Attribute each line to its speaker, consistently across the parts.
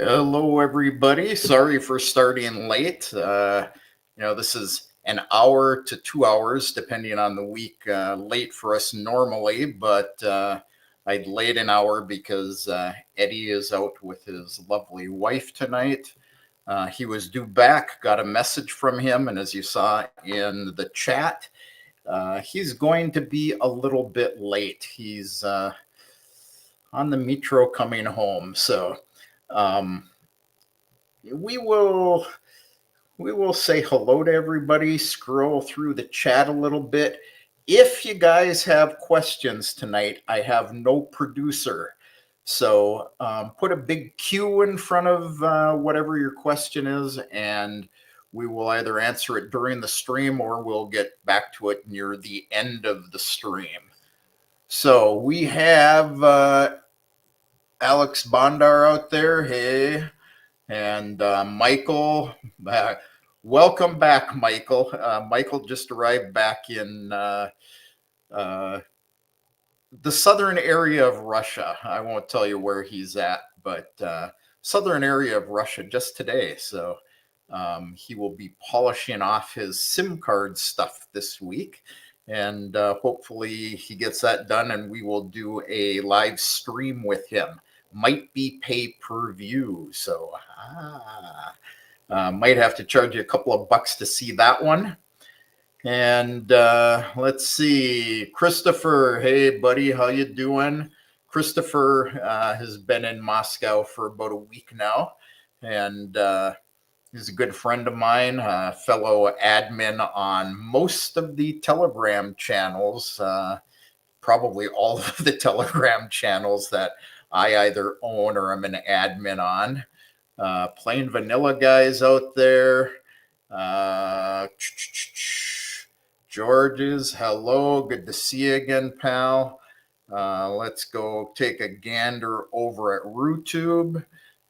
Speaker 1: Hello, everybody. Sorry for starting late. This is an hour to 2 hours, depending on the week, late for us normally, but I delayed an hour because Eddie is out with his lovely wife tonight. He was due back, got a message from him, and as you saw in the chat, he's going to be a little bit late. He's on the metro coming home, so we will say hello to everybody, scroll through the chat a little bit. If you guys have questions tonight, I have no producer, so put a big Q in front of whatever your question is, and we will either answer it during the stream or we'll get back to it near the end of the stream. So we have Alex Bondar out there. Hey. And Michael, welcome back, Michael. Michael just arrived back in the southern area of Russia. I won't tell you where he's at, but southern area of Russia just today. So he will be polishing off his SIM card stuff this week. And hopefully he gets that done and we will do a live stream with him. Might be pay-per-view, so might have to charge you a couple of bucks to see that one. And let's see, Christopher. Hey, buddy, how you doing? Christopher has been in Moscow for about a week now, and he's a good friend of mine, fellow admin on most of the Telegram channels, probably all of the Telegram channels that I either own or I'm an admin on. Plain vanilla guys out there. George's, hello. Good to see you again, pal. Let's go take a gander over at RooTube.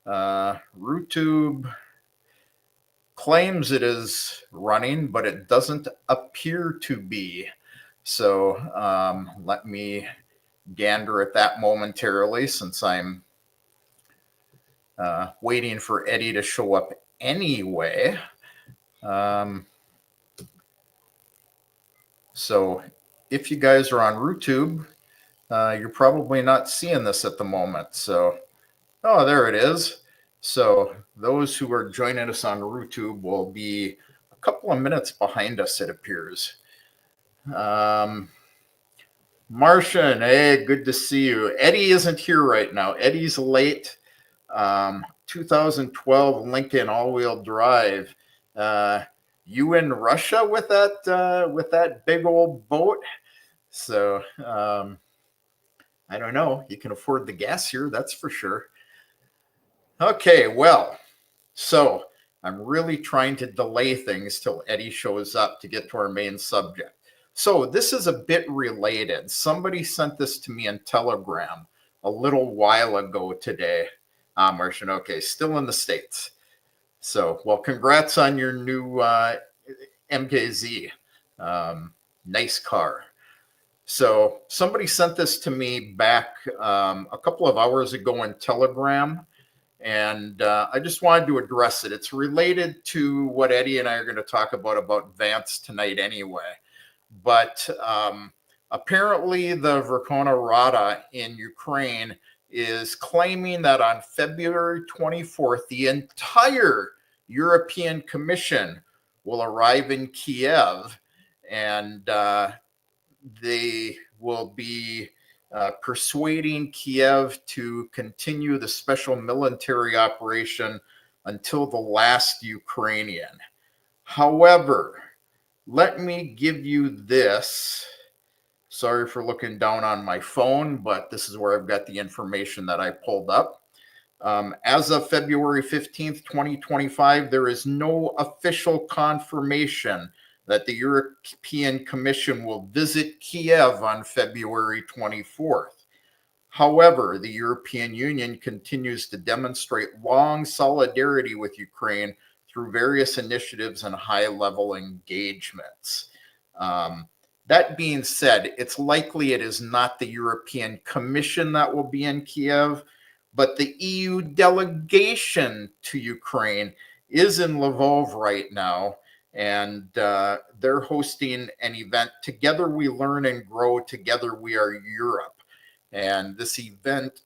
Speaker 1: RooTube claims it is running, but it doesn't appear to be. So let me gander at that momentarily, since I'm waiting for Eddie to show up anyway. So if you guys are on RooTube, you're probably not seeing this at the moment. So, oh, there it is. So those who are joining us on RooTube will be a couple of minutes behind us, it appears. Martian, hey, good to see you. Eddie isn't here right now. Eddie's late. 2012 Lincoln all-wheel drive. You in Russia with that big old boat? So I don't know. You can afford the gas here, that's for sure. Okay, well, so I'm really trying to delay things till Eddie shows up to get to our main subject. So this is a bit related. Somebody sent this to me in Telegram a little while ago today. Martian, okay, still in the States. So, well, congrats on your new MKZ. Nice car. So somebody sent this to me back a couple of hours ago in Telegram, and I just wanted to address it. It's related to what Eddie and I are going to talk about Vance tonight anyway. But apparently the Verkhovna Rada in Ukraine is claiming that on February 24th, the entire European Commission will arrive in Kiev, and they will be persuading Kiev to continue the special military operation until the last Ukrainian. However, let me give you this. Sorry for looking down on my phone, but this is where I've got the information that I pulled up. As of February 15th, 2025, there is no official confirmation that the European Commission will visit Kiev on February 24th. However, the European Union continues to demonstrate long solidarity with Ukraine through various initiatives and high-level engagements. That being said, it's likely it is not the European Commission that will be in Kiev, but the EU delegation to Ukraine is in Lvov right now, and they're hosting an event, Together We Learn and Grow, Together We Are Europe. And this event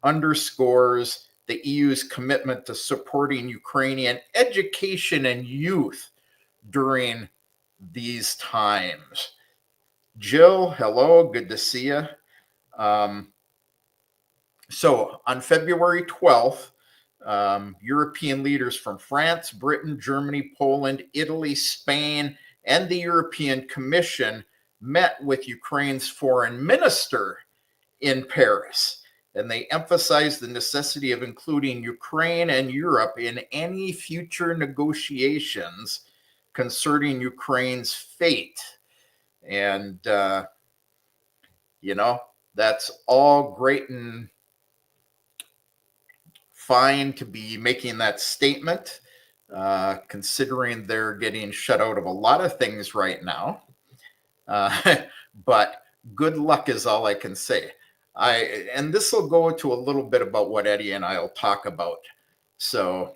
Speaker 1: underscores the EU's commitment to supporting Ukrainian education and youth during these times. Jill, hello, good to see you. So on February 12th, European leaders from France, Britain, Germany, Poland, Italy, Spain, and the European Commission met with Ukraine's foreign minister in Paris. And they emphasized the necessity of including Ukraine and Europe in any future negotiations concerning Ukraine's fate. And, that's all great and fine to be making that statement, considering they're getting shut out of a lot of things right now. But good luck is all I can say. And this will go to a little bit about what Eddie and I will talk about. So,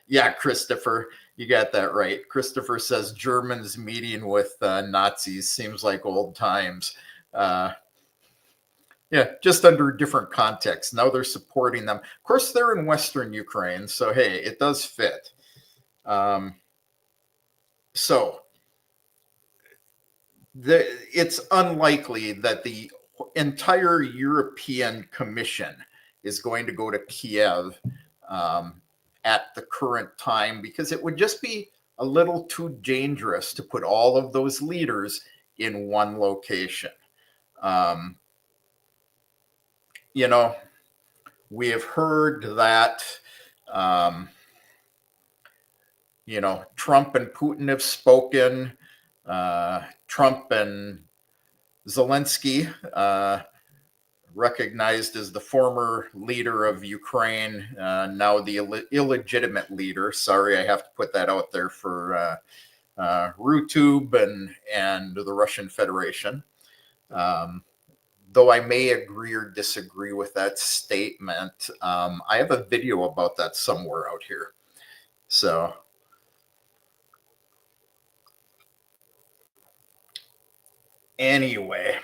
Speaker 1: yeah, Christopher, you got that right. Christopher says Germans meeting with Nazis seems like old times. Yeah, just under different contexts. Now they're supporting them. Of course, they're in Western Ukraine, so hey, it does fit. So it's unlikely that the entire European Commission is going to go to Kiev at the current time, because it would just be a little too dangerous to put all of those leaders in one location. We have heard that, Trump and Putin have spoken. Trump and Zelensky, recognized as the former leader of Ukraine, now the illegitimate leader. Sorry, I have to put that out there for RuTube and the Russian Federation. Though I may agree or disagree with that statement, I have a video about that somewhere out here. So, anyway,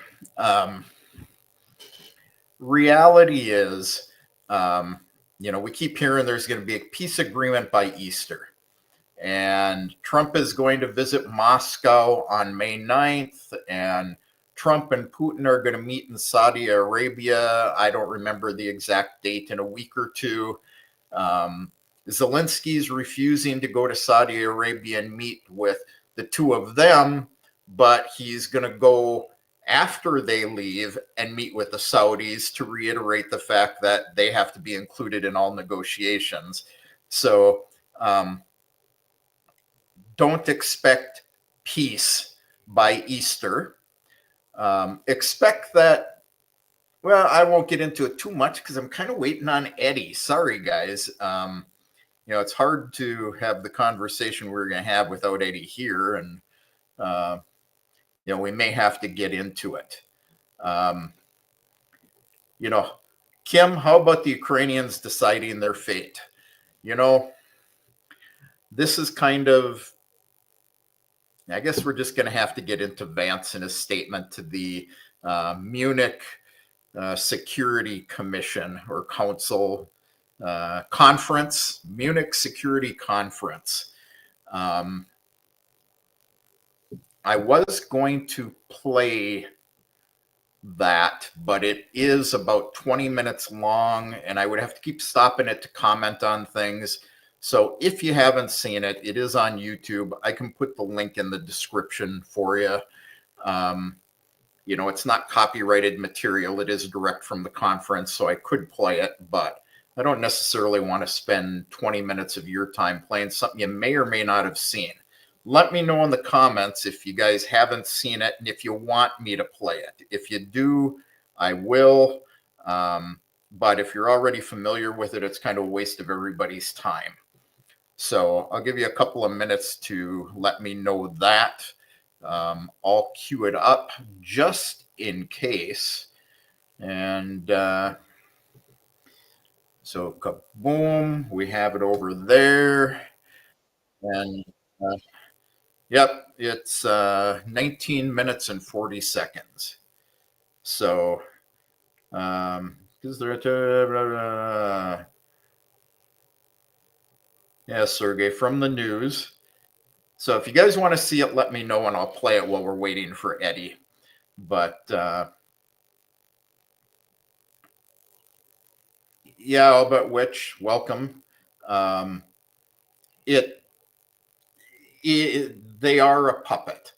Speaker 1: reality is, we keep hearing there's going to be a peace agreement by Easter. And Trump is going to visit Moscow on May 9th, and Trump and Putin are going to meet in Saudi Arabia. I don't remember the exact date, in a week or two. Zelensky's refusing to go to Saudi Arabia and meet with the two of them, but he's going to go after they leave and meet with the Saudis to reiterate the fact that they have to be included in all negotiations. So don't expect peace by Easter. Expect that, well, I won't get into it too much because I'm kind of waiting on Eddie. Sorry, guys. It's hard to have the conversation we're going to have without Eddie here, and we may have to get into it. Kim, how about the Ukrainians deciding their fate? This is kind of, I guess we're just going to have to get into Vance and his statement to the Munich Security Commission or Council Conference, Munich Security Conference. I was going to play that, but it is about 20 minutes long, and I would have to keep stopping it to comment on things. So if you haven't seen it, it is on YouTube. I can put the link in the description for you. It's not copyrighted material. It is direct from the conference, so I could play it, but I don't necessarily want to spend 20 minutes of your time playing something you may or may not have seen. Let me know in the comments if you guys haven't seen it and if you want me to play it. If you do, I will. But if you're already familiar with it, it's kind of a waste of everybody's time. So I'll give you a couple of minutes to let me know that. I'll queue it up just in case. And so kaboom, we have it over there. And yep, it's 19 minutes and 40 seconds. So, is there, yeah, Sergey, from the news. So if you guys want to see it, let me know and I'll play it while we're waiting for Eddie. But yeah, Albert Witch, welcome. Um, it, they are a puppet.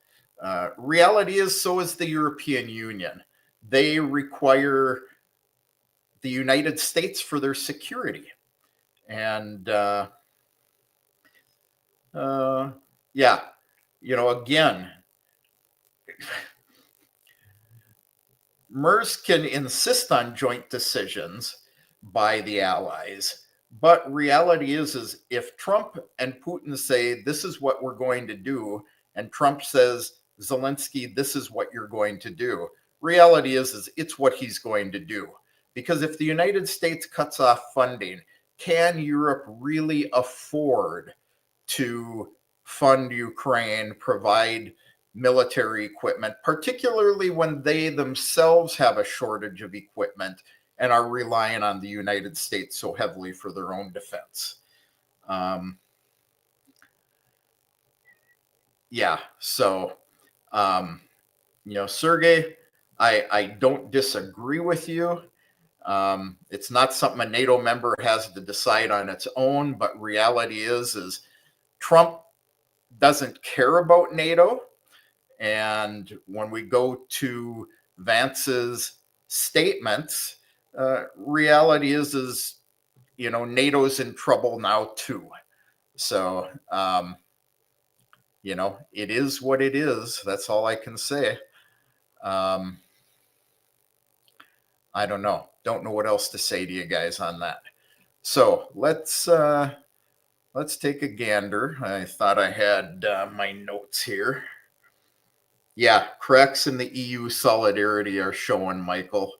Speaker 1: Reality is, so is the European Union. They require the United States for their security. And yeah, again, MERS can insist on joint decisions by the allies, but reality is if Trump and Putin say this is what we're going to do, and Trump says, Zelensky, this is what you're going to do, reality is it's what he's going to do. Because if the United States cuts off funding, can Europe really afford to fund Ukraine, provide military equipment, particularly when they themselves have a shortage of equipment and are relying on the United States so heavily for their own defense? Yeah, so, Sergey, I don't disagree with you. It's not something a NATO member has to decide on its own, but reality is Trump doesn't care about NATO. And when we go to Vance's statements, reality is NATO's in trouble now too. So it is what it is. That's all I can say. I don't know. Don't know what else to say to you guys on that. So let's take a gander. I thought I had my notes here. Yeah, cracks in the EU solidarity are showing, Michael.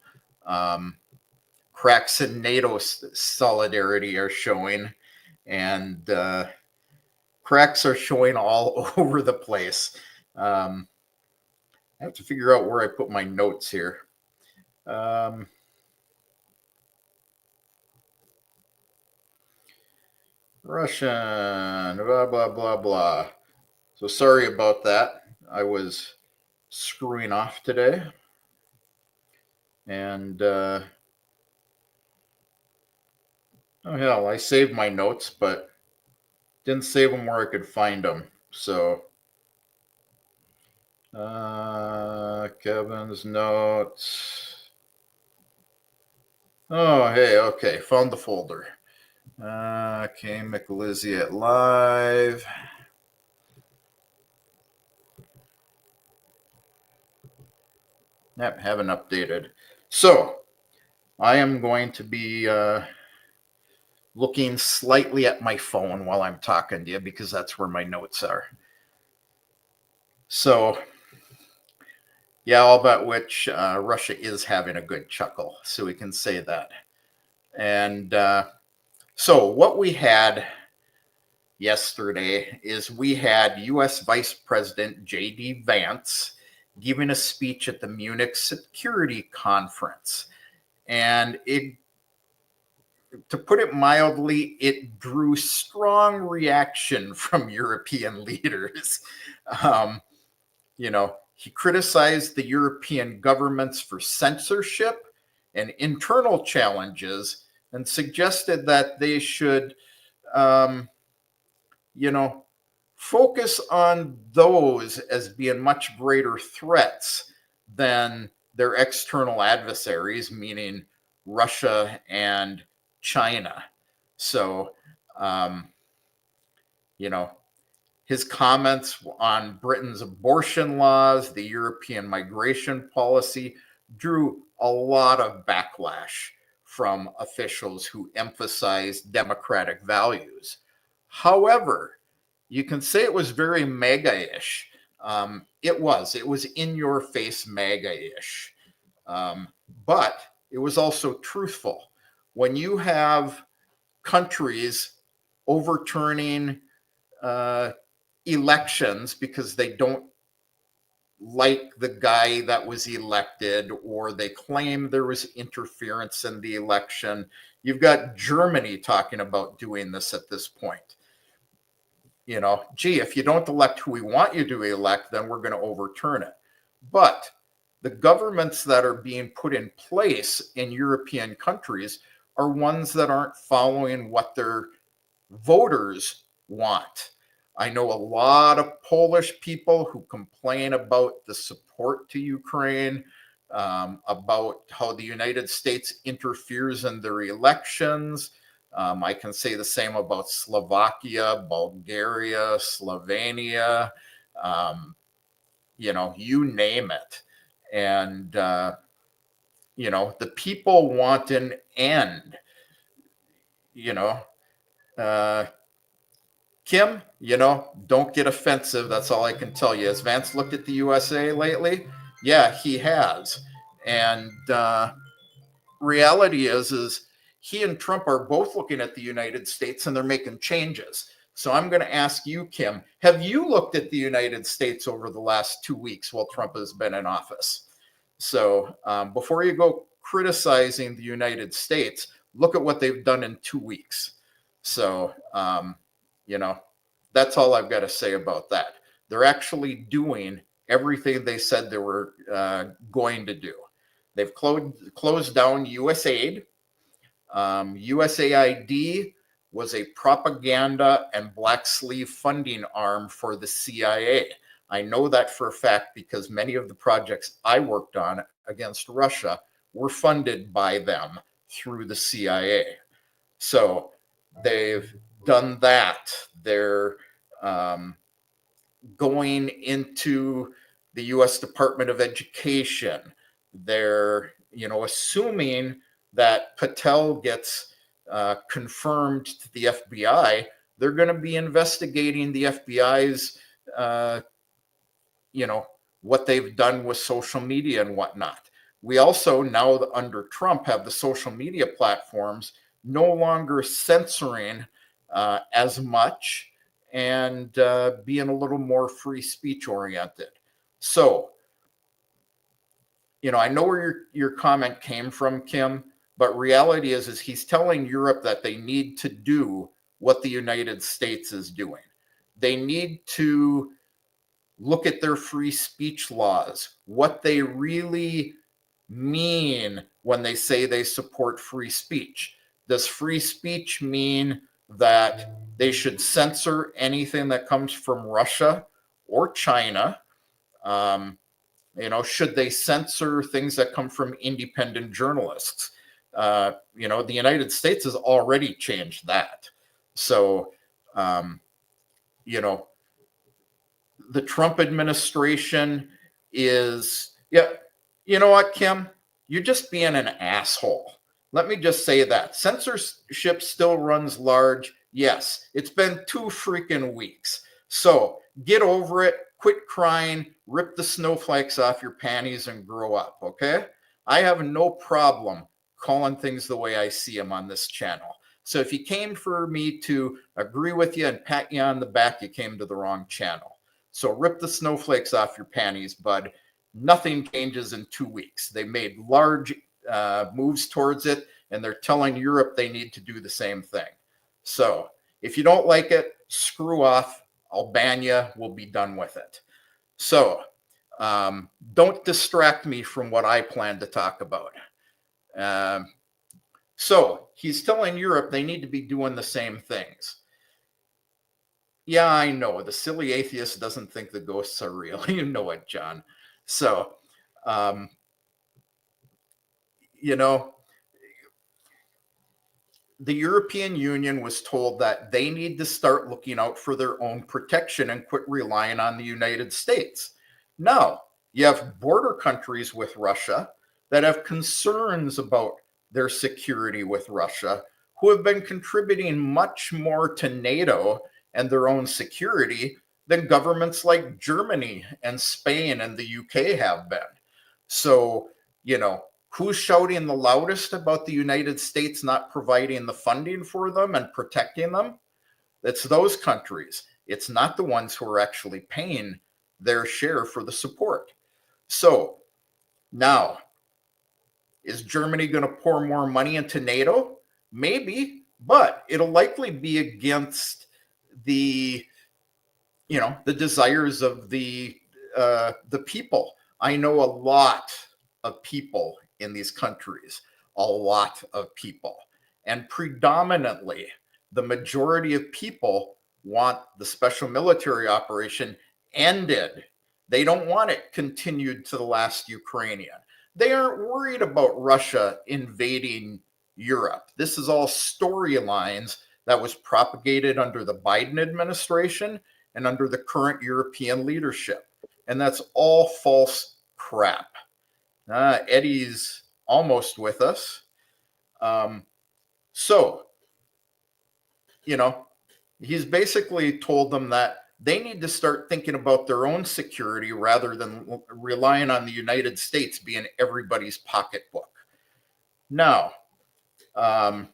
Speaker 1: Cracks in NATO solidarity are showing, and cracks are showing all over the place. I have to figure out where I put my notes here. Russian, blah, blah, blah, blah. So sorry about that. I was screwing off today. And, oh hell, I saved my notes, but didn't save them where I could find them. So, Kevin's notes. Oh, hey, okay, found the folder. Okay, McLizzy at live. Yep, haven't updated. So, I am going to be looking slightly at my phone while I'm talking to you because that's where my notes are. So, yeah, all about which Russia is having a good chuckle, so we can say that. And so, what we had yesterday is we had U.S. Vice President JD Vance giving a speech at the Munich Security Conference. And to put it mildly, it drew strong reaction from European leaders. He criticized the European governments for censorship and internal challenges and suggested that they should, focus on those as being much greater threats than their external adversaries, meaning Russia and China. So, his comments on Britain's abortion laws, the European migration policy, drew a lot of backlash from officials who emphasized democratic values. However, you can say it was very mega-ish. It was in your face MAGA-ish. But it was also truthful. When you have countries overturning elections because they don't like the guy that was elected, or they claim there was interference in the election. You've got Germany talking about doing this at this point. You know, gee, if you don't elect who we want you to elect, then we're going to overturn it. But the governments that are being put in place in European countries are ones that aren't following what their voters want. I know a lot of Polish people who complain about the support to Ukraine, about how the United States interferes in their elections. I can say the same about Slovakia, Bulgaria, Slovenia, you know, you name it. And, you know, the people want an end, you know. Kim, you know, don't get offensive. That's all I can tell you. Has Vance looked at the USA lately? Yeah, he has. And reality is he and Trump are both looking at the United States and they're making changes. So I'm going to ask you, Kim, have you looked at the United States over the last 2 weeks while Trump has been in office? So before you go criticizing the United States, look at what they've done in 2 weeks. So, you know, that's all I've got to say about that. They're actually doing everything they said they were going to do. They've closed down USAID. USAID was a propaganda and black sleeve funding arm for the CIA. I know that for a fact because many of the projects I worked on against Russia were funded by them through the CIA. So they've done that. They're going into the U.S. Department of Education. They're, you know, assuming that Patel gets confirmed to the FBI, they're going to be investigating the FBI's, you know, what they've done with social media and whatnot. We also now under Trump have the social media platforms no longer censoring as much and being a little more free speech oriented. So, you know, I know where your comment came from, Kim, but reality is he's telling Europe that they need to do what the United States is doing. They need to look at their free speech laws, what they really mean when they say they support free speech. Does free speech mean that they should censor anything that comes from Russia or China? You know, should they censor things that come from independent journalists? You know, the United States has already changed that. So, you know, the Trump administration is, yeah, you know what, Kim? You're just being an asshole. Let me just say that. Censorship still runs large. Yes, it's been 2 freaking weeks. So get over it, quit crying, rip the snowflakes off your panties and grow up, okay? I have no problem calling things the way I see them on this channel. So if you came for me to agree with you and pat you on the back, you came to the wrong channel. So rip the snowflakes off your panties, bud. Nothing changes in 2 weeks. They made large moves towards it, and they're telling Europe they need to do the same thing. So if you don't like it, screw off. I'll ban you. We'll be done with it. So don't distract me from what I plan to talk about. So he's telling Europe they need to be doing the same things. Yeah, I know. The silly atheist doesn't think the ghosts are real. You know it, John. So, you know, the European Union was told that they need to start looking out for their own protection and quit relying on the United States. Now, you have border countries with Russia that have concerns about their security with Russia, who have been contributing much more to NATO and their own security than governments like Germany and Spain and the UK have been. So, who's shouting the loudest about the United States not providing the funding for them and protecting them? It's those countries. It's not the ones who are actually paying their share for the support. So now, is Germany going to pour more money into NATO? Maybe, but it'll likely be against the the desires of the people. I know a lot of people in these countries, a lot of people, and predominantly the majority of people want the special military operation ended. They don't want it continued to the last Ukrainian. They aren't worried about Russia invading Europe. This is all storylines that was propagated under the Biden administration and under the current European leadership. And that's all false crap. Eddie's almost with us. So, he's basically told them that they need to start thinking about their own security rather than relying on the United States being everybody's pocketbook. Now, about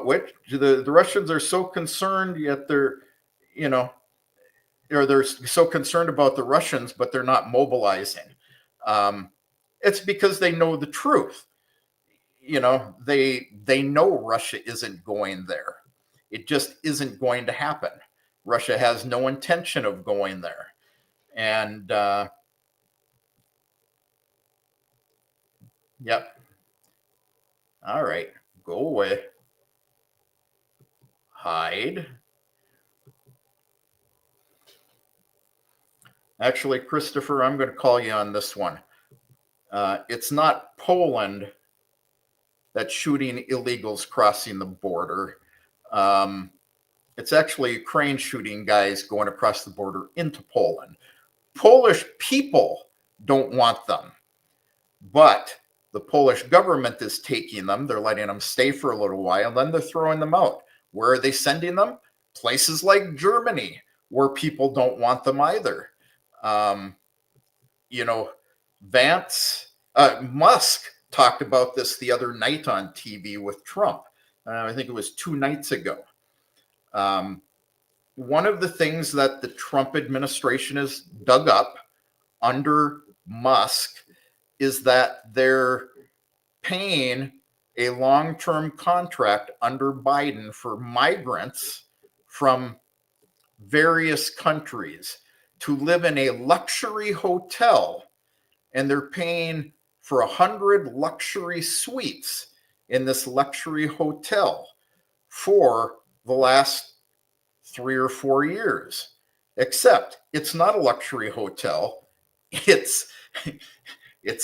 Speaker 1: which the Russians are so concerned, yet they're so concerned about the Russians, but they're not mobilizing. It's because they know the truth. They know Russia isn't going there. It just isn't going to happen. Russia has no intention of going there. And yep. All right, go away. Hide. Actually, Christopher, I'm going to call you on this one. It's not Poland that's shooting illegals crossing the border. It's actually Ukraine shooting guys going across the border into Poland. Polish people don't want them, but the Polish government is taking them. They're letting them stay for a little while, then they're throwing them out. Where are they sending them? Places like Germany, where people don't want them either. Musk talked about this the other night on TV with Trump. I think it was 2 nights ago. One of the things that the Trump administration has dug up under Musk is that they're paying a long-term contract under Biden for migrants from various countries to live in a luxury hotel, and they're paying for 100 luxury suites in this luxury hotel for the last 3 or 4 years. Except it's not a luxury hotel. It's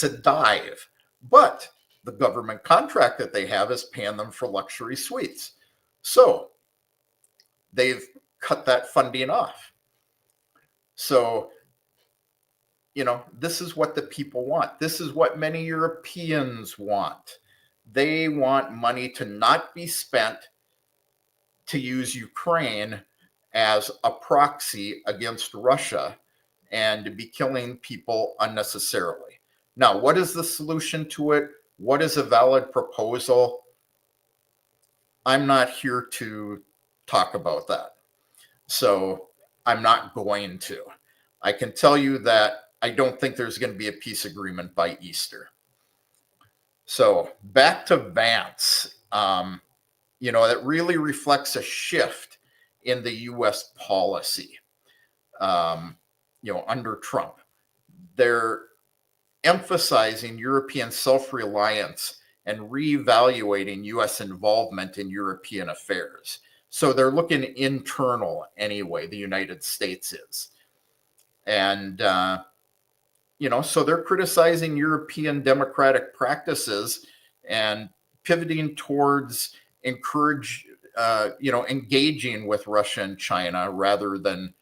Speaker 1: a dive. But the government contract that they have is paying them for luxury suites. So they've cut that funding off. So, this is what the people want. This is what many Europeans want. They want money to not be spent to use Ukraine as a proxy against Russia and to be killing people unnecessarily. Now, what is the solution to it? What is a valid proposal? I'm not here to talk about that. So I'm not going to. I can tell you that I don't think there's going to be a peace agreement by Easter. So back to Vance. That really reflects a shift in the U.S. policy, under Trump. They're emphasizing European self-reliance and reevaluating U.S. involvement in European affairs. So they're looking internal anyway, the United States is. And, so they're criticizing European democratic practices and pivoting towards engaging with Russia and China rather than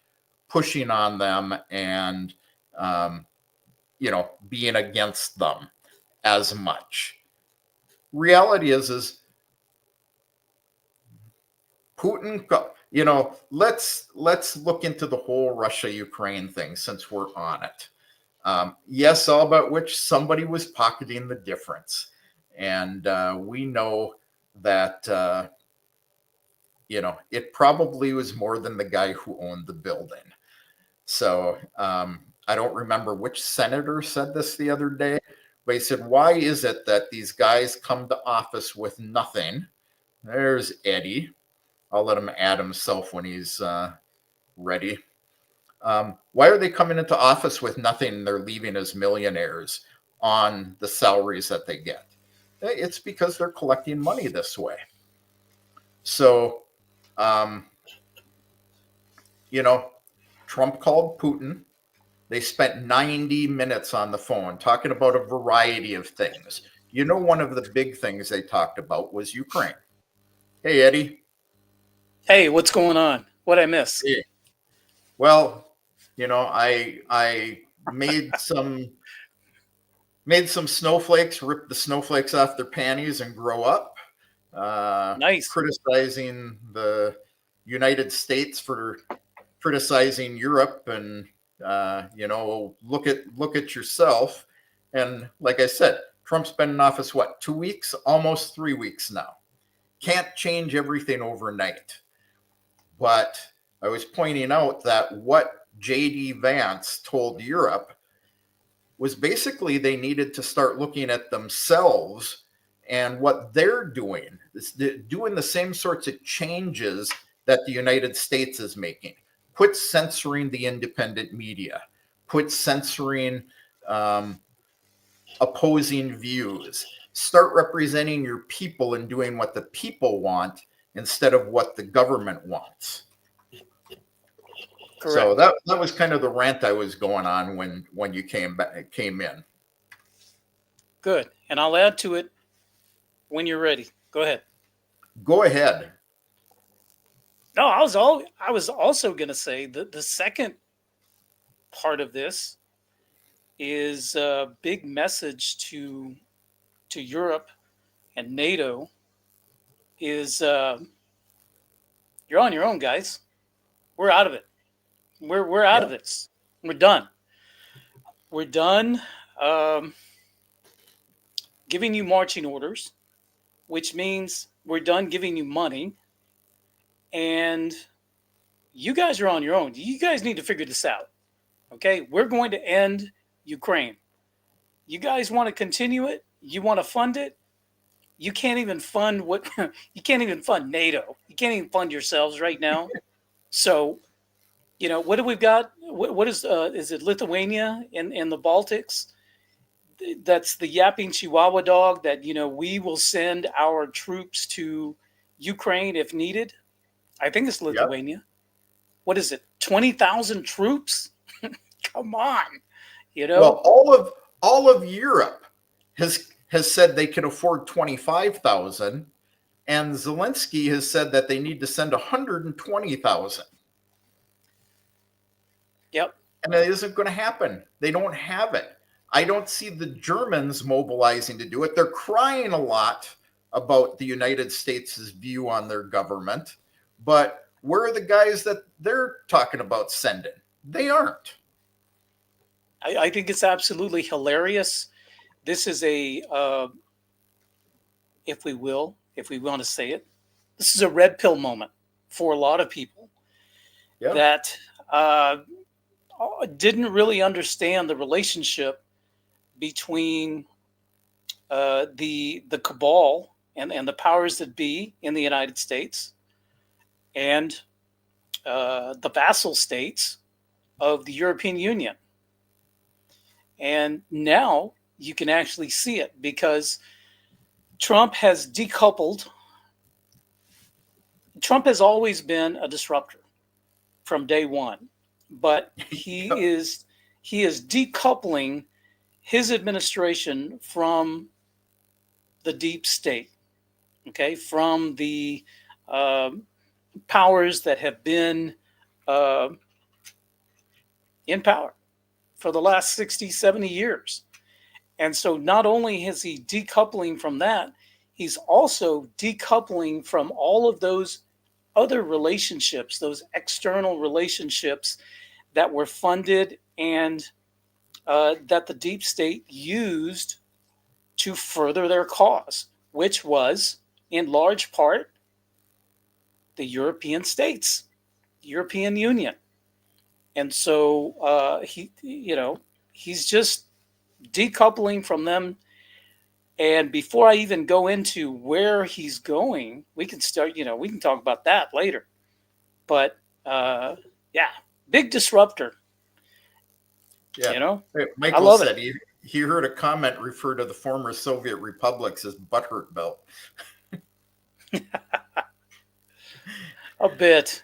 Speaker 1: pushing on them and, being against them as much. Reality is Putin, let's look into the whole Russia-Ukraine thing since we're on it. Yes, all about which somebody was pocketing the difference. And we know that, it probably was more than the guy who owned the building. So I don't remember which senator said this the other day, but he said, why is it that these guys come to office with nothing? There's Eddie. I'll let him add himself when he's ready. Why are they coming into office with nothing and they're leaving as millionaires on the salaries that they get? It's because they're collecting money this way. So, Trump called Putin. They spent 90 minutes on the phone talking about a variety of things. One of the big things they talked about was Ukraine. Hey, Eddie.
Speaker 2: Hey, what's going on? What'd I miss?
Speaker 1: Hey. Well, I made some snowflakes, rip the snowflakes off their panties and grow up.
Speaker 2: Nice.
Speaker 1: Criticizing the United States for criticizing Europe, and look at yourself. And like I said, Trump's been in office, 2 weeks, almost 3 weeks now. Can't change everything overnight. But I was pointing out that what JD Vance told Europe was basically they needed to start looking at themselves and what they're doing, doing the same sorts of changes that the United States is making. Quit censoring the independent media. Quit censoring opposing views. Start representing your people and doing what the people want instead of what the government wants. Correct. So that was kind of the rant I was going on when you came in.
Speaker 2: Good. And I'll add to it when you're ready. Go ahead.
Speaker 1: Go ahead.
Speaker 2: No, I was also going to say that the second part of this is a big message to Europe and NATO is you're on your own, guys. We're out of it. We're out of this. We're done. We're done giving you marching orders, which means we're done giving you money. And you guys are on your own. You guys need to figure this out. Okay? We're going to end Ukraine. You guys want to continue it? You want to fund it? You can't even fund you can't even fund NATO. You can't even fund yourselves right now. So, what do we got? What is it Lithuania in the Baltics? That's the yapping Chihuahua dog that, we will send our troops to Ukraine if needed. I think it's Lithuania. Yep. What is it? 20,000 troops? Come on.
Speaker 1: Well, all of Europe has said they can afford 25,000, and Zelensky has said that they need to send 120,000.
Speaker 2: Yep.
Speaker 1: And it isn't going to happen. They don't have it. I don't see the Germans mobilizing to do it. They're crying a lot about the United States' view on their government, but where are the guys that they're talking about sending? They aren't.
Speaker 2: I think it's absolutely hilarious. This is if we want to say it, this is a red pill moment for a lot of people that didn't really understand the relationship between the cabal and the powers that be in the United States and the vassal states of the European Union. And now you can actually see it because Trump has decoupled. Trump has always been a disruptor from day one, but he is decoupling his administration from the deep state, okay, from the powers that have been in power for the last 60, 70 years. And so not only is he decoupling from that, he's also decoupling from all of those other relationships, those external relationships that were funded and that the deep state used to further their cause, which was in large part the European states, the European Union. And so he's just decoupling from them. And before I even go into where he's going, we can start, we can talk about that later. But yeah, big disruptor,
Speaker 1: Yeah.
Speaker 2: you know, I
Speaker 1: Michael
Speaker 2: love it.
Speaker 1: said he heard a comment refer to the former Soviet republics as butthurt belt.
Speaker 2: A bit,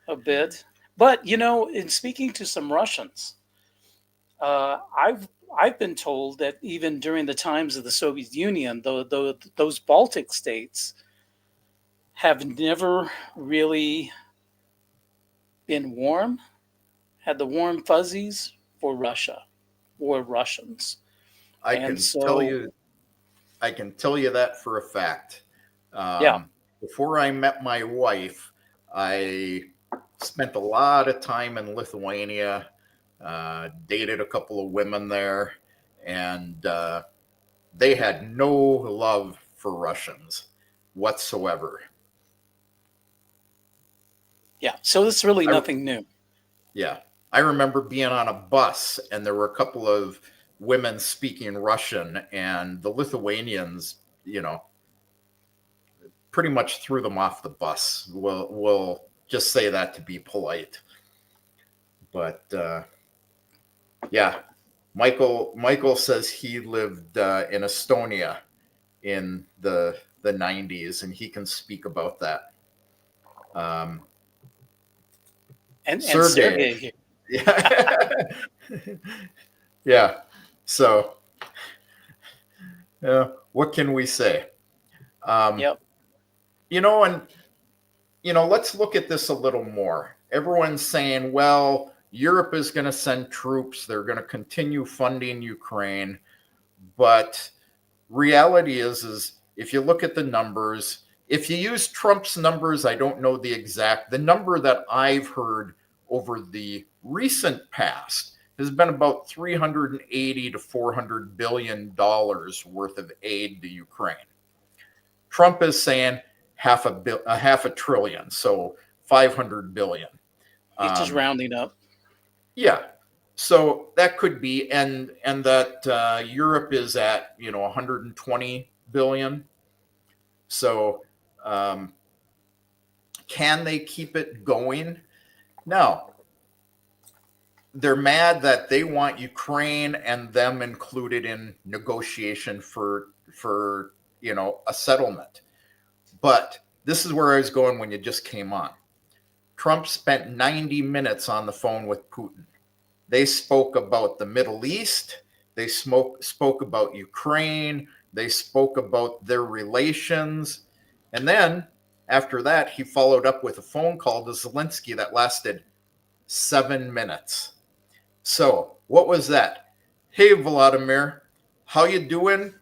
Speaker 2: a bit. But, in speaking to some Russians, I've been told that even during the times of the Soviet Union, those Baltic states have never really been warm, had the warm fuzzies for Russia or Russians.
Speaker 1: I
Speaker 2: And
Speaker 1: can tell
Speaker 2: so,
Speaker 1: you, I can tell you that for a fact.
Speaker 2: yeah,
Speaker 1: Before I met my wife, I spent a lot of time in Lithuania, dated a couple of women there, and they had no love for Russians whatsoever.
Speaker 2: yeah. So it's really
Speaker 1: I,
Speaker 2: nothing new.
Speaker 1: yeah, I remember being on a bus, and there were a couple of women speaking Russian, and the Lithuanians, pretty much threw them off the bus. We'll just say that to be polite. But yeah, Michael says he lived in Estonia in the 90s, and he can speak about that.
Speaker 2: And
Speaker 1: Sergey,
Speaker 2: Sergey here.
Speaker 1: yeah, yeah. So, what can we say? Um,
Speaker 2: Yep.
Speaker 1: and let's look at this a little more. Everyone's saying, well, Europe is going to send troops. They're going to continue funding Ukraine. But reality is if you look at the numbers, if you use Trump's numbers, I don't know the number that I've heard over the recent past has been about $380 to $400 billion worth of aid to Ukraine. Trump is saying half a trillion, so 500 billion.
Speaker 2: He's just rounding up.
Speaker 1: Yeah, so that could be, and that Europe is at 120 billion. So can they keep it going? No. They're mad that they want Ukraine and them included in negotiation for a settlement. But this is where I was going when you just came on. Trump spent 90 minutes on the phone with Putin. They spoke about the Middle East. They spoke about Ukraine. They spoke about their relations. And then after that, he followed up with a phone call to Zelensky that lasted 7 minutes. So what was that? Hey, Vladimir, how you doing?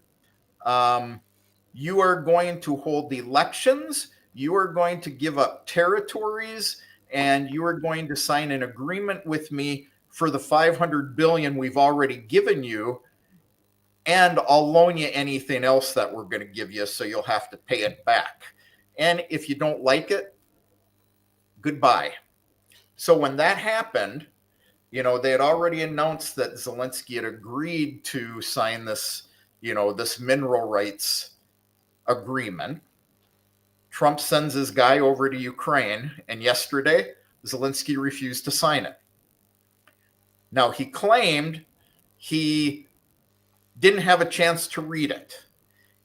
Speaker 1: You are going to hold elections. You are going to give up territories, and you are going to sign an agreement with me for the 500 billion we've already given you, and I'll loan you anything else that we're going to give you, so you'll have to pay it back. And if you don't like it, goodbye. So when that happened, they had already announced that Zelensky had agreed to sign this, this mineral rights agreement. Trump sends his guy over to Ukraine, and yesterday, Zelensky refused to sign it. Now, he claimed he didn't have a chance to read it.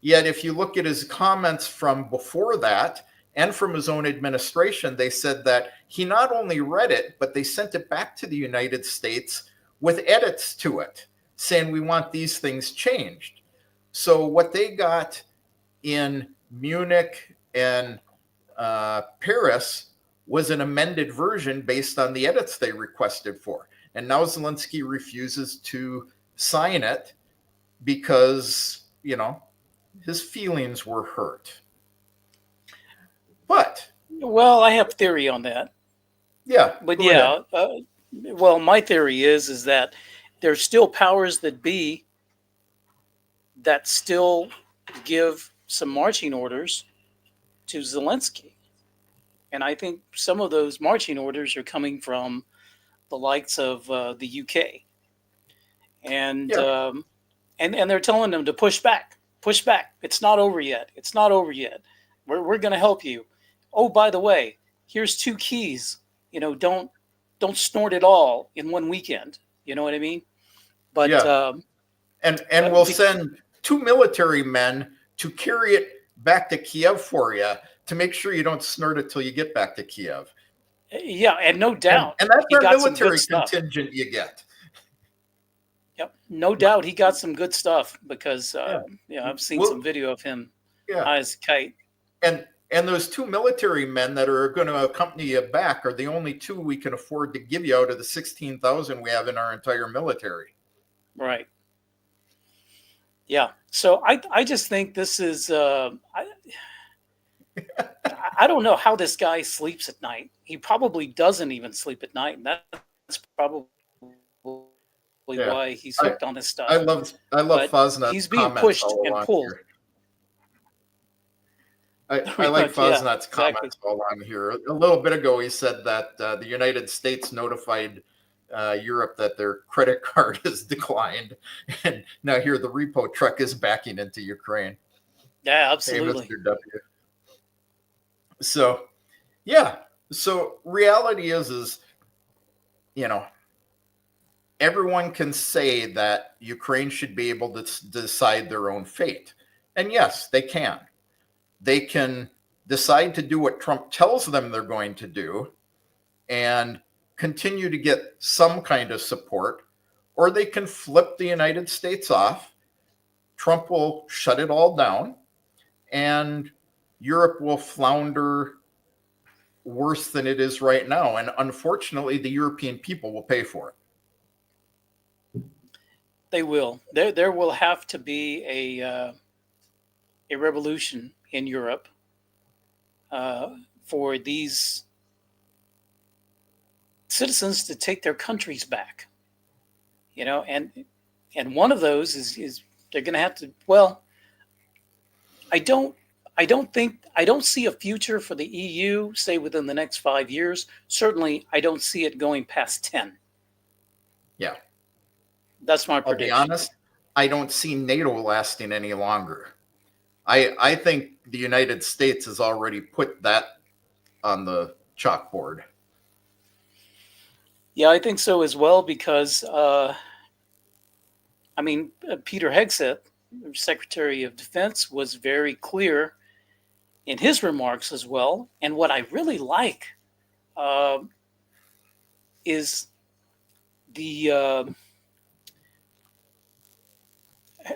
Speaker 1: Yet, if you look at his comments from before that and from his own administration, they said that he not only read it, but they sent it back to the United States with edits to it, saying we want these things changed. So what they got in Munich and Paris was an amended version based on the edits they requested for. And now Zelensky refuses to sign it because, his feelings were hurt. But
Speaker 2: Well, I have theory on that,
Speaker 1: Yeah,
Speaker 2: but
Speaker 1: go ahead.
Speaker 2: yeah. Well, my theory is that there's still powers that be that still give some marching orders to Zelensky, and I think some of those marching orders are coming from the likes of the UK, and
Speaker 1: Yeah,
Speaker 2: um, and they're telling them to push back, push back. It's not over yet. It's not over yet. We're going to help you. Oh, by the way, here's two keys. Don't snort it all in one weekend. You know what I mean? But
Speaker 1: yeah. And we'll
Speaker 2: bec-
Speaker 1: send two military men to carry it back to Kiev for you to make sure you don't snort it till you get back to Kiev.
Speaker 2: yeah, and no
Speaker 1: And
Speaker 2: doubt
Speaker 1: and that's
Speaker 2: he
Speaker 1: our
Speaker 2: got some good
Speaker 1: military
Speaker 2: stuff.
Speaker 1: contingent you get.
Speaker 2: Yep, no doubt he got some good stuff because
Speaker 1: Yeah.
Speaker 2: yeah, I've seen
Speaker 1: Well,
Speaker 2: some video of him
Speaker 1: yeah.
Speaker 2: high as a kite.
Speaker 1: And those two military men that are going to accompany you back are the only two we can afford to give you out of the 16,000 we have in our entire military.
Speaker 2: Right. Yeah. So I just think this is I don't know how this guy sleeps at night. He probably doesn't even sleep at night, and that's probably
Speaker 1: Yeah.
Speaker 2: why he's
Speaker 1: I
Speaker 2: hooked on this
Speaker 1: I
Speaker 2: stuff.
Speaker 1: love I love
Speaker 2: But
Speaker 1: Fosnut's
Speaker 2: he's being
Speaker 1: comments
Speaker 2: pushed
Speaker 1: all
Speaker 2: and
Speaker 1: along
Speaker 2: pulled.
Speaker 1: here. I
Speaker 2: Pretty
Speaker 1: like
Speaker 2: much, yeah,
Speaker 1: Fosnut's
Speaker 2: exactly.
Speaker 1: comments all along here. A little bit ago, he said that the United States notified Europe that their credit card has declined, and now here the repo truck is backing into Ukraine.
Speaker 2: Yeah,
Speaker 1: Hey,
Speaker 2: absolutely.
Speaker 1: Mr. W. So yeah, so reality is you know everyone can say that Ukraine should be able to decide their own fate, and yes, they can. They can decide to do what Trump tells them they're going to do and continue to get some kind of support, or they can flip the United States off. Trump will shut it all down, and Europe will flounder worse than it is right now. And unfortunately, the European people will pay for it.
Speaker 2: They will. There will have to be a revolution in Europe for these citizens to take their countries back. And one of those is they're going to have to. Well, I don't. I don't see a future for the EU, say within the next 5 years. Certainly, I don't see it going past 10.
Speaker 1: Yeah.
Speaker 2: That's my
Speaker 1: I'll be
Speaker 2: prediction.
Speaker 1: honest, I don't see NATO lasting any longer. I think the United States has already put that on the chalkboard.
Speaker 2: Yeah, I think so as well because I mean, Peter Hegseth, Secretary of Defense, was very clear in his remarks as well. And what I really like uh, is the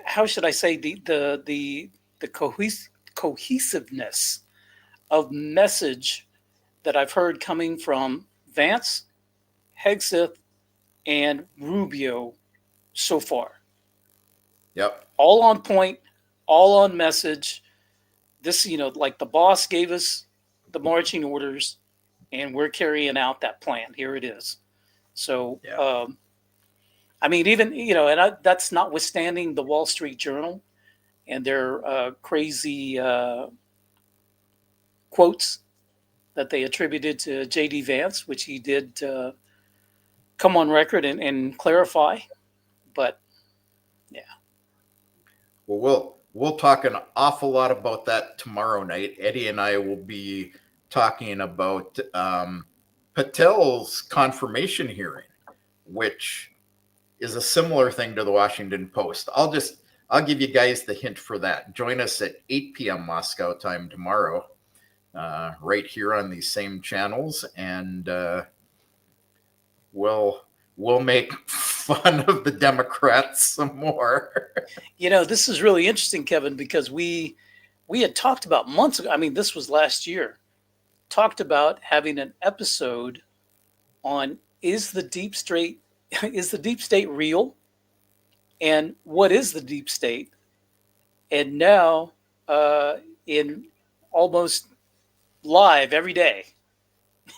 Speaker 2: how should I say the cohesiveness of message that I've heard coming from Vance, Hegseth, and Rubio so far.
Speaker 1: Yep.
Speaker 2: All on point, all on message. This, like the boss gave us the marching orders, and we're carrying out that plan. Here it is. So,
Speaker 1: Yeah.
Speaker 2: I mean, even and that's notwithstanding the Wall Street Journal and their crazy quotes that they attributed to JD Vance, which he did come on record and clarify. But yeah,
Speaker 1: Well, we'll talk an awful lot about that tomorrow night. Eddie and I will be talking about Patel's confirmation hearing, which is a similar thing to the Washington Post. I'll give you guys the hint for that. Join us at 8 p.m. Moscow time tomorrow, right here on these same channels, and we'll make fun of the Democrats some more.
Speaker 2: this is really interesting, Kevin, because we had talked about months ago. I mean, this was last year. Talked about having an episode on is the deep state is the deep state real, and what is the deep state? And now, in almost live every day.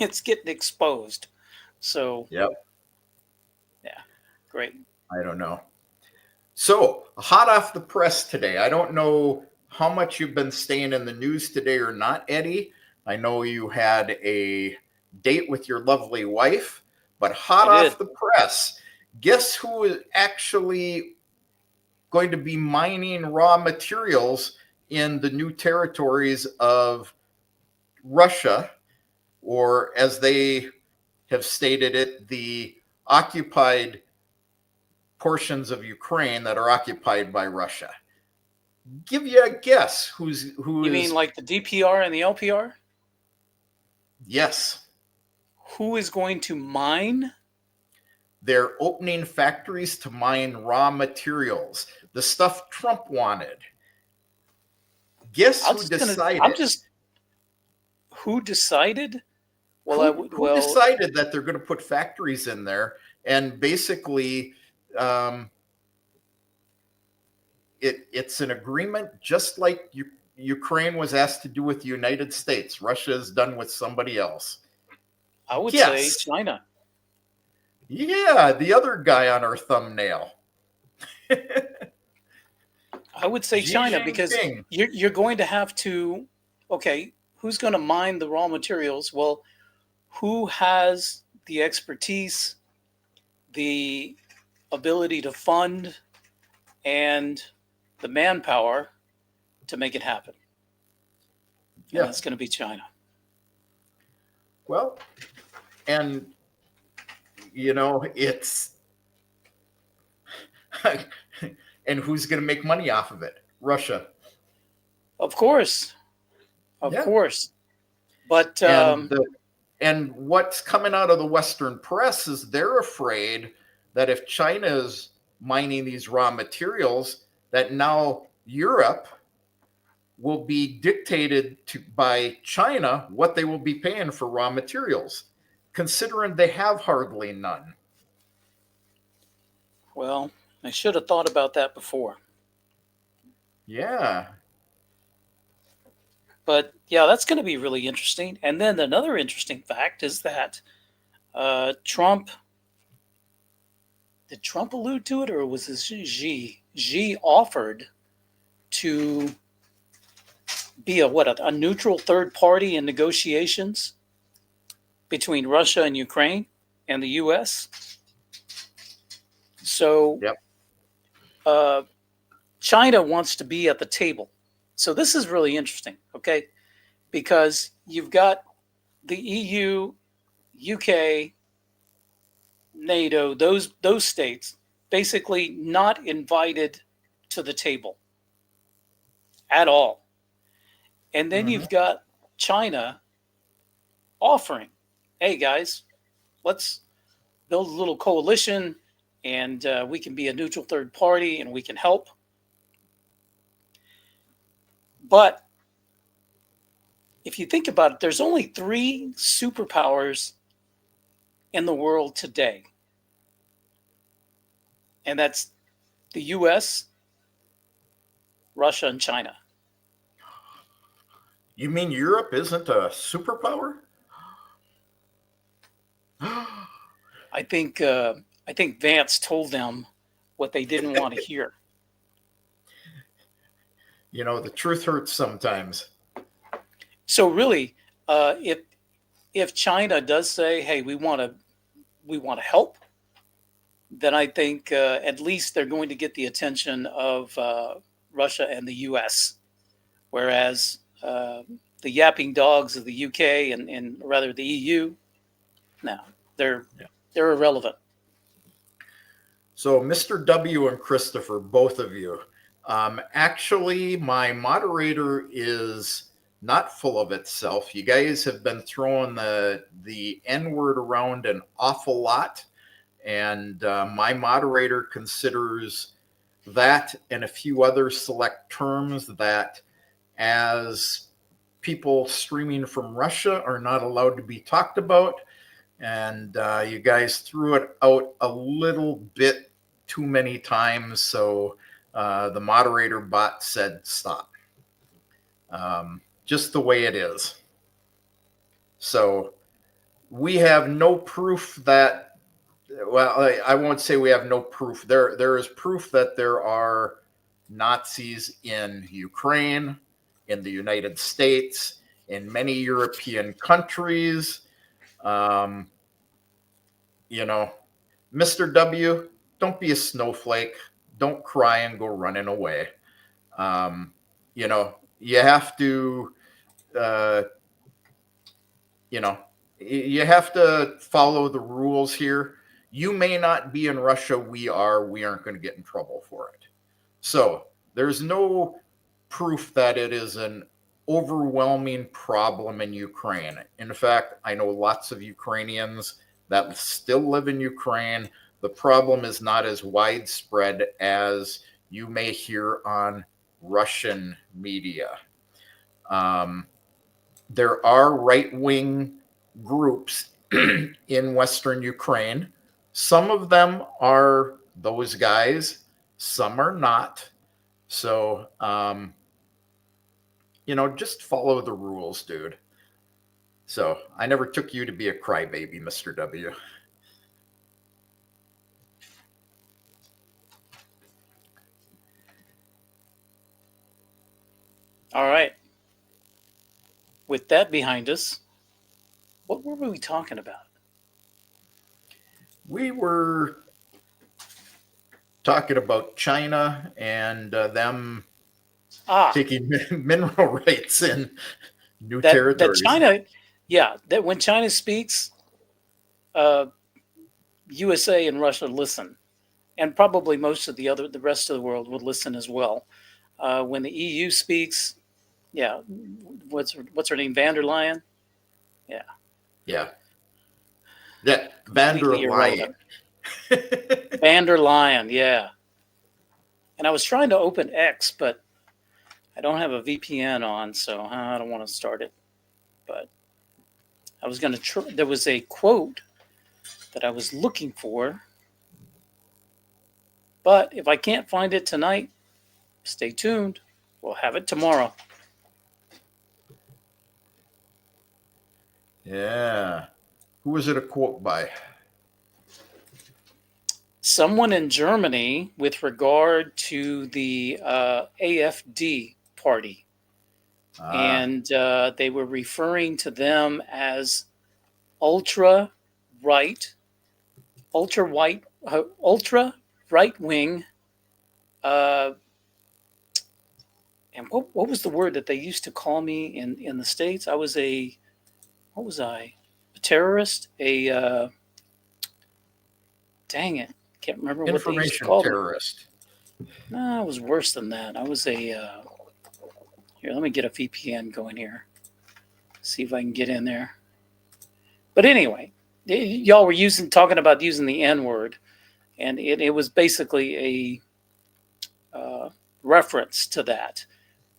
Speaker 2: It's getting exposed. So,
Speaker 1: Yep.
Speaker 2: yeah, great.
Speaker 1: I don't know. So, hot off the press today. I don't know how much you've been staying in the news today or not, Eddie. I know you had a date with your lovely wife, but hot
Speaker 2: I did.
Speaker 1: off the press, guess who is actually going to be mining raw materials in the new territories of Russia, or as they have stated it, the occupied portions of Ukraine that are occupied by Russia. Give you a guess who
Speaker 2: You mean
Speaker 1: is
Speaker 2: like the DPR and the LPR?
Speaker 1: yes.
Speaker 2: Who is going to mine?
Speaker 1: They're opening factories to mine raw materials, the stuff Trump wanted. Guess
Speaker 2: I'm
Speaker 1: who
Speaker 2: just gonna. I'm
Speaker 1: decided?
Speaker 2: just. Who decided? Well, I
Speaker 1: Who
Speaker 2: would.
Speaker 1: who
Speaker 2: Well,
Speaker 1: decided that they're going to put factories in there and basically um, it's an agreement just like Ukraine was asked to do with the United States. Russia is done with somebody else.
Speaker 2: I would say
Speaker 1: Guess.
Speaker 2: China.
Speaker 1: Yeah, the other guy on our thumbnail.
Speaker 2: I would say
Speaker 1: Xi
Speaker 2: China because
Speaker 1: Jinping.
Speaker 2: you're going to have to. Okay, who's going to mine the raw materials? Well, who has the expertise, the ability to fund, and the manpower to make it happen? And
Speaker 1: Yeah.
Speaker 2: that's going to be China.
Speaker 1: Well, and it's and who's going to make money off of it? Russia.
Speaker 2: Of course, of
Speaker 1: Yeah.
Speaker 2: course. But
Speaker 1: And what's coming out of the Western press is they're afraid that if China is mining these raw materials, that now Europe will be dictated by China what they will be paying for raw materials, considering they have hardly none.
Speaker 2: well, I should have thought about that before.
Speaker 1: Yeah.
Speaker 2: But yeah, that's going to be really interesting. And then another interesting fact is that Trump, did Trump allude to it or was this Xi? Xi offered to be a neutral third party in negotiations between Russia and Ukraine and the U.S. So
Speaker 1: Yep.
Speaker 2: uh, China wants to be at the table. So this is really interesting, okay? Because you've got the EU, UK, NATO, those states basically not invited to the table at all. And then
Speaker 1: Mm-hmm.
Speaker 2: you've got China offering, hey guys, let's build a little coalition and we can be a neutral third party and we can help. But if you think about it, there's only three superpowers in the world today. And that's the US, Russia, and China.
Speaker 1: You mean Europe isn't a superpower?
Speaker 2: I think Vance told them what they didn't want to hear.
Speaker 1: The truth hurts sometimes.
Speaker 2: So really, if China does say, "Hey, we want to help," then I think at least they're going to get the attention of Russia and the U.S. Whereas the yapping dogs of the UK and rather the EU, no, they're
Speaker 1: Yeah.
Speaker 2: they're irrelevant.
Speaker 1: So, Mr. W and Christopher, both of you, actually, my moderator is not full of itself. You guys have been throwing the N word around an awful lot, and my moderator considers that and a few other select terms that, as people streaming from Russia, are not allowed to be talked about. And you guys threw it out a little bit too many times, so the moderator bot said stop. Just the way it is. So we have no proof that, well, I won't say we have no proof. There is proof that there are Nazis in Ukraine, in the United States, in many European countries. Um, you know, Mr. W, don't be a snowflake. Don't cry and go running away. Um, you have to, uh, you know, you have to follow the rules here. You may not be in Russia. We are. We aren't going to get in trouble for it. So there's no proof that it is an overwhelming problem in Ukraine. In fact, I know lots of Ukrainians that still live in Ukraine. The problem is not as widespread as you may hear on Russian media. Um, there are right wing groups in Western Ukraine. Some of them are those guys, some are not. So, just follow the rules, dude. So, I never took you to be a crybaby, Mr. W.
Speaker 2: All right. With that behind us, what were we talking about?
Speaker 1: We were talking about China and them taking mineral rights in new
Speaker 2: that
Speaker 1: territories.
Speaker 2: China, that when China speaks, USA and Russia listen, and probably most of the rest of the world would listen as well. When the EU speaks, yeah, what's her name, van der Leyen? Yeah,
Speaker 1: Yeah. That Van der
Speaker 2: completely
Speaker 1: Leyen.
Speaker 2: irrelevant. Van der Leyen, yeah. And I was trying to open X, but I don't have a VPN on, so I don't want to start it. But I was going to there was a quote that I was looking for. But if I can't find it tonight, stay tuned. We'll have it tomorrow.
Speaker 1: Yeah. Who was it a quote by?
Speaker 2: Someone in Germany with regard to the AfD party. And they were referring to them as ultra right, ultra right wing. And what was the word that they used to call me in the States? I was what was I? A terrorist? Dang it. Can't remember what they used to
Speaker 1: Information
Speaker 2: call me.
Speaker 1: terrorist.
Speaker 2: No, it was worse than that. I was here, let me get a VPN going here. See if I can get in there. But anyway, y'all were talking about using the N word, and it was basically a reference to that.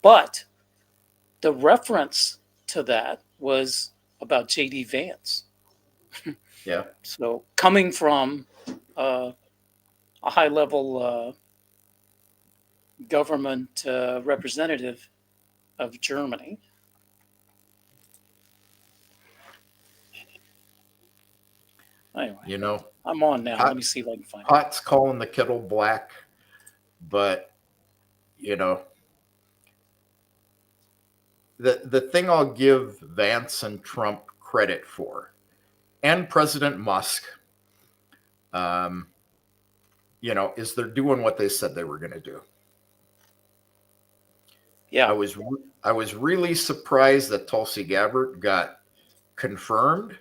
Speaker 2: But the reference to that was about JD Vance.
Speaker 1: Yeah.
Speaker 2: So coming from a high level government representative of Germany. Anyway, I'm on now. Let me see if I can find it.
Speaker 1: Pot's calling the kettle black, but the thing I'll give Vance and Trump credit for, and President Musk, is they're doing what they said they were going to do.
Speaker 2: Yeah,
Speaker 1: I was really surprised that Tulsi Gabbard got confirmed,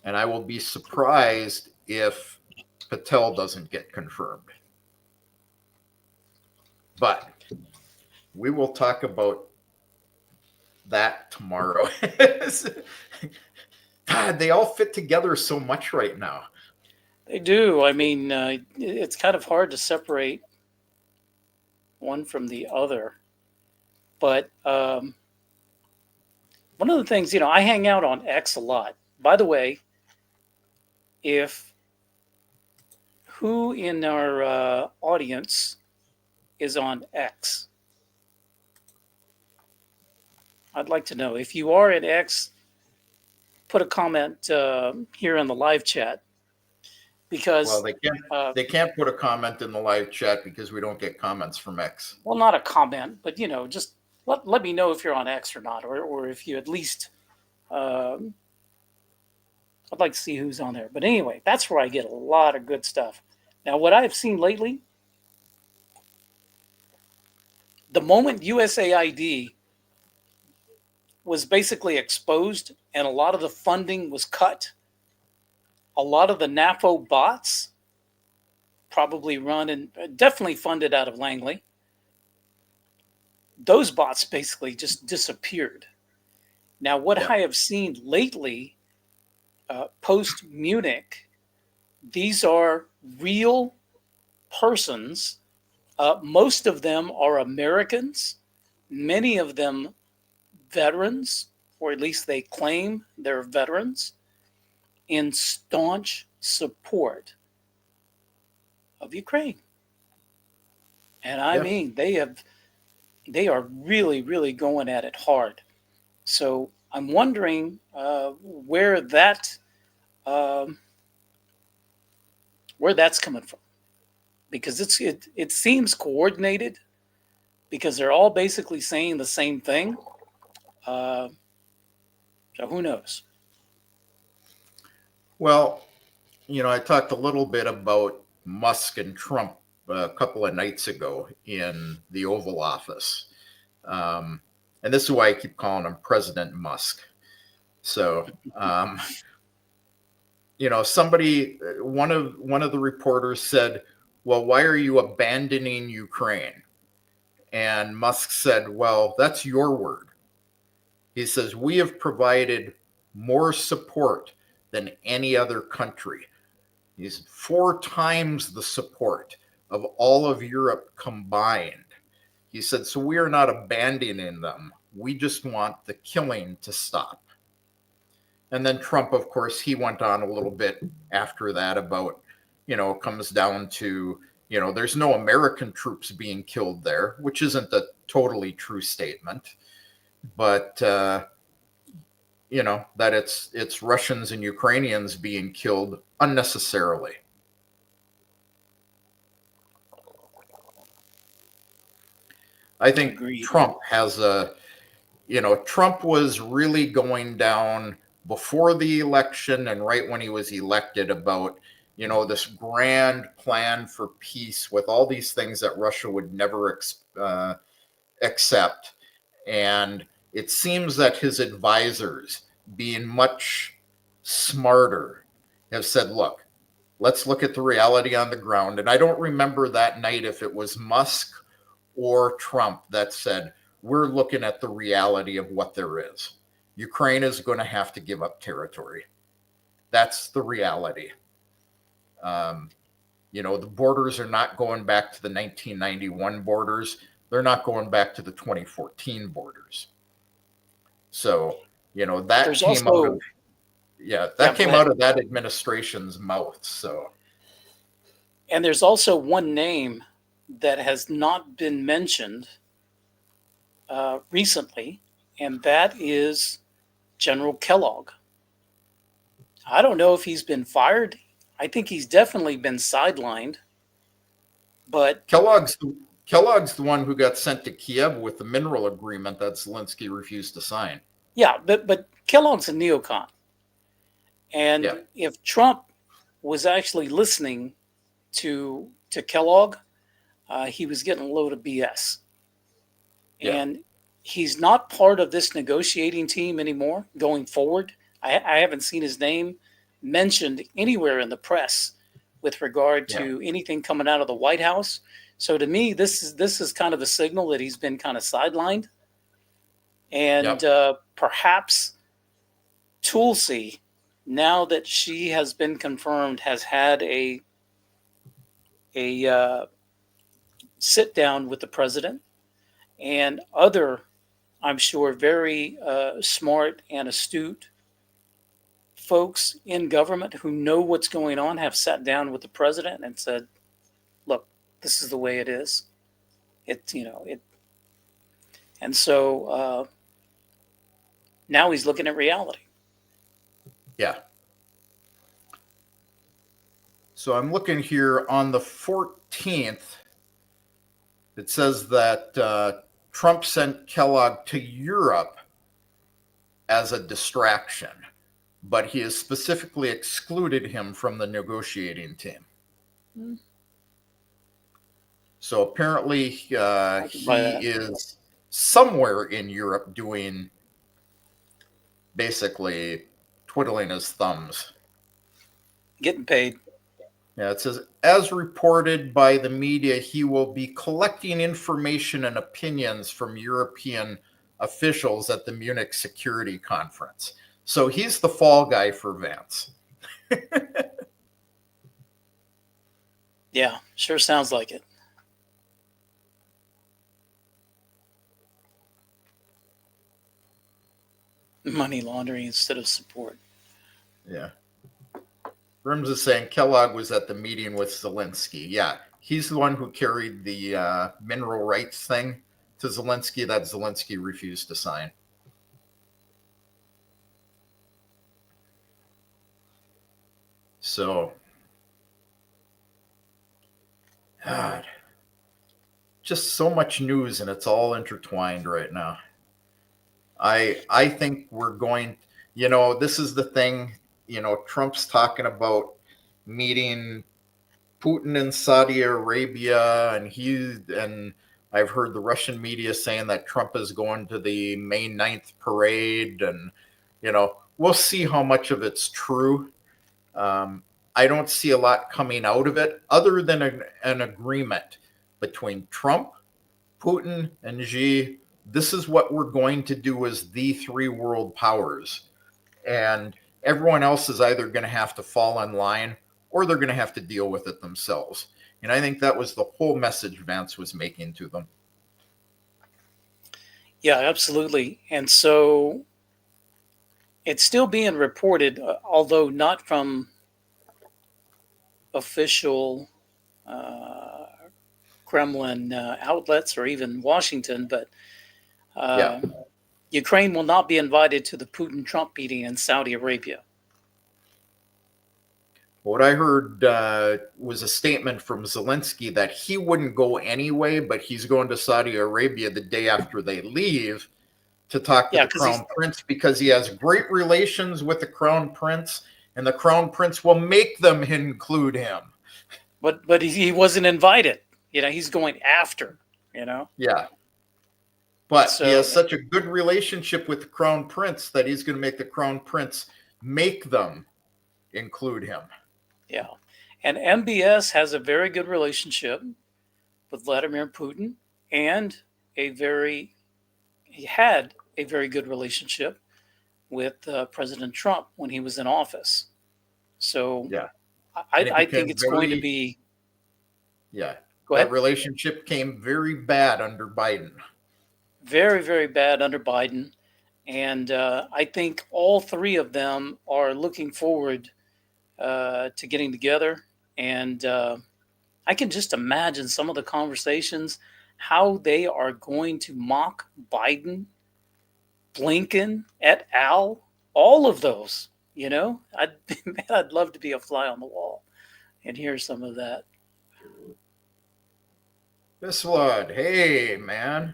Speaker 1: and I will be surprised if Patel doesn't get confirmed. But we will talk about that tomorrow. God, they all fit together so much right now.
Speaker 2: they do. I mean, it's kind of hard to separate one from the other. But one of the things, I hang out on X a lot. By the way, who in our audience is on X? I'd like to know. If you are at X, put a comment here in the live chat
Speaker 1: Well,
Speaker 2: because, uh,
Speaker 1: they can't put a comment in the live chat because we don't get comments from X.
Speaker 2: well, not a comment, but just let me know if you're on X or not, or if you at least. Um, I'd like to see who's on there. But anyway, that's where I get a lot of good stuff. Now, what I've seen lately, the moment USAID was basically exposed and a lot of the funding was cut, a lot of the NAFO bots, probably run and definitely funded out of Langley, those bots basically just disappeared. Now, what
Speaker 1: Yeah.
Speaker 2: I have seen lately, post Munich, these are real persons. Most of them are Americans, many of them veterans, or at least they claim they're veterans, in staunch support of Ukraine. And I
Speaker 1: Yeah.
Speaker 2: mean, they are really, really going at it hard. So I'm wondering um, where that's coming from, because it seems coordinated, because they're all basically saying the same thing. Uh, so who knows?
Speaker 1: Well, I talked a little bit about Musk and Trump a couple of nights ago in the Oval Office. Um, and this is why I keep calling him President Musk. So, somebody, one of the reporters said, "Well, why are you abandoning Ukraine?" And Musk said, "Well, that's your word." He says, "We have provided more support than any other country." He's 4 times the support of all of Europe combined. He said, "So we are not abandoning them. We just want the killing to stop." And then Trump, of course, he went on a little bit after that about, it comes down to, there's no American troops being killed there, which isn't a totally true statement, but that it's Russians and Ukrainians being killed unnecessarily. I think
Speaker 2: Agreed.
Speaker 1: Trump was really going down before the election and right when he was elected about, this grand plan for peace with all these things that Russia would never accept. And it seems that his advisors, being much smarter, have said, "Look, let's look at the reality on the ground." And I don't remember that night if it was Musk or Trump that said, "We're looking at the reality of what there is. Ukraine is going to have to give up territory. That's the reality." Um, the borders are not going back to the 1991 borders. They're not going back to the 2014 borders. So, that
Speaker 2: There's
Speaker 1: came out of,
Speaker 2: also,
Speaker 1: yeah,
Speaker 2: yeah,
Speaker 1: that
Speaker 2: go
Speaker 1: came
Speaker 2: ahead.
Speaker 1: out of that administration's mouth. So,
Speaker 2: And there's also one name that has not been mentioned recently, and that is General Kellogg. I don't know if he's been fired. I think he's definitely been sidelined. But
Speaker 1: Kellogg's Kellogg's the one who got sent to Kiev with the mineral agreement that Zelensky refused to sign.
Speaker 2: yeah, but Kellogg's a neocon.
Speaker 1: Yeah,
Speaker 2: And if Trump was actually listening to Kellogg, he was getting a load of BS.
Speaker 1: yeah,
Speaker 2: And he's not part of this negotiating team anymore going forward. I haven't seen his name mentioned anywhere in the press with regard
Speaker 1: yeah,
Speaker 2: to anything coming out of the White House. So to me, this is kind of a signal that he's been kind of sidelined, and
Speaker 1: yep,
Speaker 2: perhaps Tulsi, now that she has been confirmed, has had a sit down with the president and other, I'm sure, very smart and astute folks in government who know what's going on have sat down with the president and said, "Look, this is the way it is." It, and so now he's looking at reality.
Speaker 1: Yeah. So I'm looking here on the 14th. It says that Trump sent Kellogg to Europe as a distraction, but he has specifically excluded him from the negotiating team.
Speaker 2: Hmm.
Speaker 1: So apparently
Speaker 2: I can buy
Speaker 1: he
Speaker 2: that.
Speaker 1: is somewhere in Europe doing basically twiddling his thumbs.
Speaker 2: Getting paid.
Speaker 1: Yeah, it says, as reported by the media, he will be collecting information and opinions from European officials at the Munich Security Conference. So he's the fall guy for Vance.
Speaker 2: Yeah, sure sounds like it. Money laundering instead of support.
Speaker 1: Yeah. Rims is saying Kellogg was at the meeting with Zelensky. Yeah, he's the one who carried the mineral rights thing to Zelensky that Zelensky refused to sign. So, God, just so much news and it's all intertwined right now. I think we're going, this is the thing, Trump's talking about meeting Putin in Saudi Arabia, and I've heard the Russian media saying that Trump is going to the May 9th parade, and we'll see how much of it's true. I don't see a lot coming out of it other than an agreement between Trump, Putin, and Xi. This is what we're going to do as the three world powers. And everyone else is either going to have to fall in line or they're going to have to deal with it themselves. And I think that was the whole message Vance was making to them.
Speaker 2: Yeah, absolutely. And so it's still being reported, although not from official Kremlin outlets or even Washington, but
Speaker 1: Yeah.
Speaker 2: Ukraine will not be invited to the Putin-Trump meeting in Saudi Arabia.
Speaker 1: What I heard was a statement from Zelensky that he wouldn't go anyway, but he's going to Saudi Arabia the day after they leave to talk to the crown prince because he has great relations with the crown prince, and the crown prince will make them include him.
Speaker 2: But he wasn't invited. He's going after.
Speaker 1: Yeah. But he has such a good relationship with the crown prince that he's going to make the crown prince make them include him.
Speaker 2: Yeah. And MBS has a very good relationship with Vladimir Putin, and he had a very good relationship with President Trump when he was in office. So
Speaker 1: yeah,
Speaker 2: I think it's going to be.
Speaker 1: Yeah.
Speaker 2: Go ahead.
Speaker 1: That relationship came very bad under Biden.
Speaker 2: Very, very bad under Biden. And I think all three of them are looking forward to getting together. And I can just imagine some of the conversations, how they are going to mock Biden, Blinken, et al., all of those. I'd love to be a fly on the wall and hear some of that.
Speaker 1: This one, hey, man.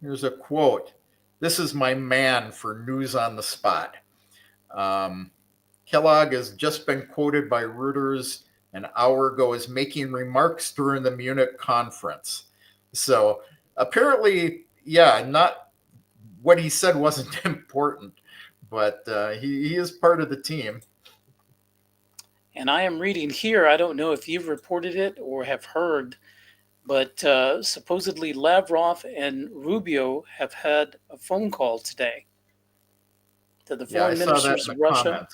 Speaker 1: Here's a quote. This is my man for news on the spot. Kellogg has just been quoted by Reuters an hour ago as making remarks during the Munich conference. So apparently, not what he said wasn't important, but he is part of the team.
Speaker 2: And I am reading here, I don't know if you've reported it or have heard, but supposedly Lavrov and Rubio have had a phone call today to the foreign ministers of Russia.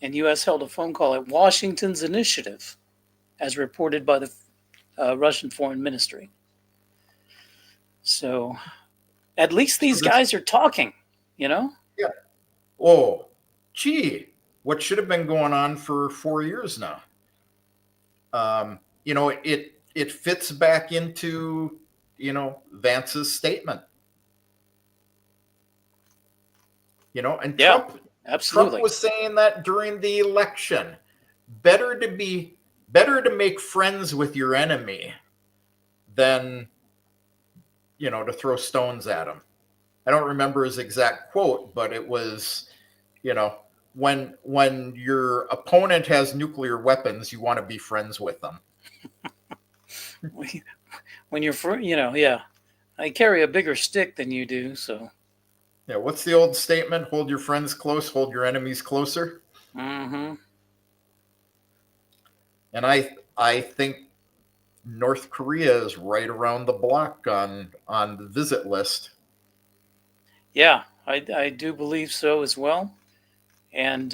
Speaker 2: And U.S. held a phone call at Washington's initiative, as reported by the Russian Foreign Ministry. So at least these guys are talking,
Speaker 1: Yeah. Oh, gee, what should have been going on for 4 years now? It fits back into, Vance's statement. And
Speaker 2: Yeah,
Speaker 1: Trump
Speaker 2: absolutely.
Speaker 1: was saying that during the election. Better to be better to make friends with your enemy than, to throw stones at him. I don't remember his exact quote, but it was, you know, when your opponent has nuclear weapons, you want to be friends with them.
Speaker 2: When you're, yeah, I carry a bigger stick than you do, so.
Speaker 1: Yeah, what's the old statement? Hold your friends close, hold your enemies closer.
Speaker 2: Mm-hmm.
Speaker 1: And I think North Korea is right around the block on the visit list.
Speaker 2: Yeah, I do believe so as well, and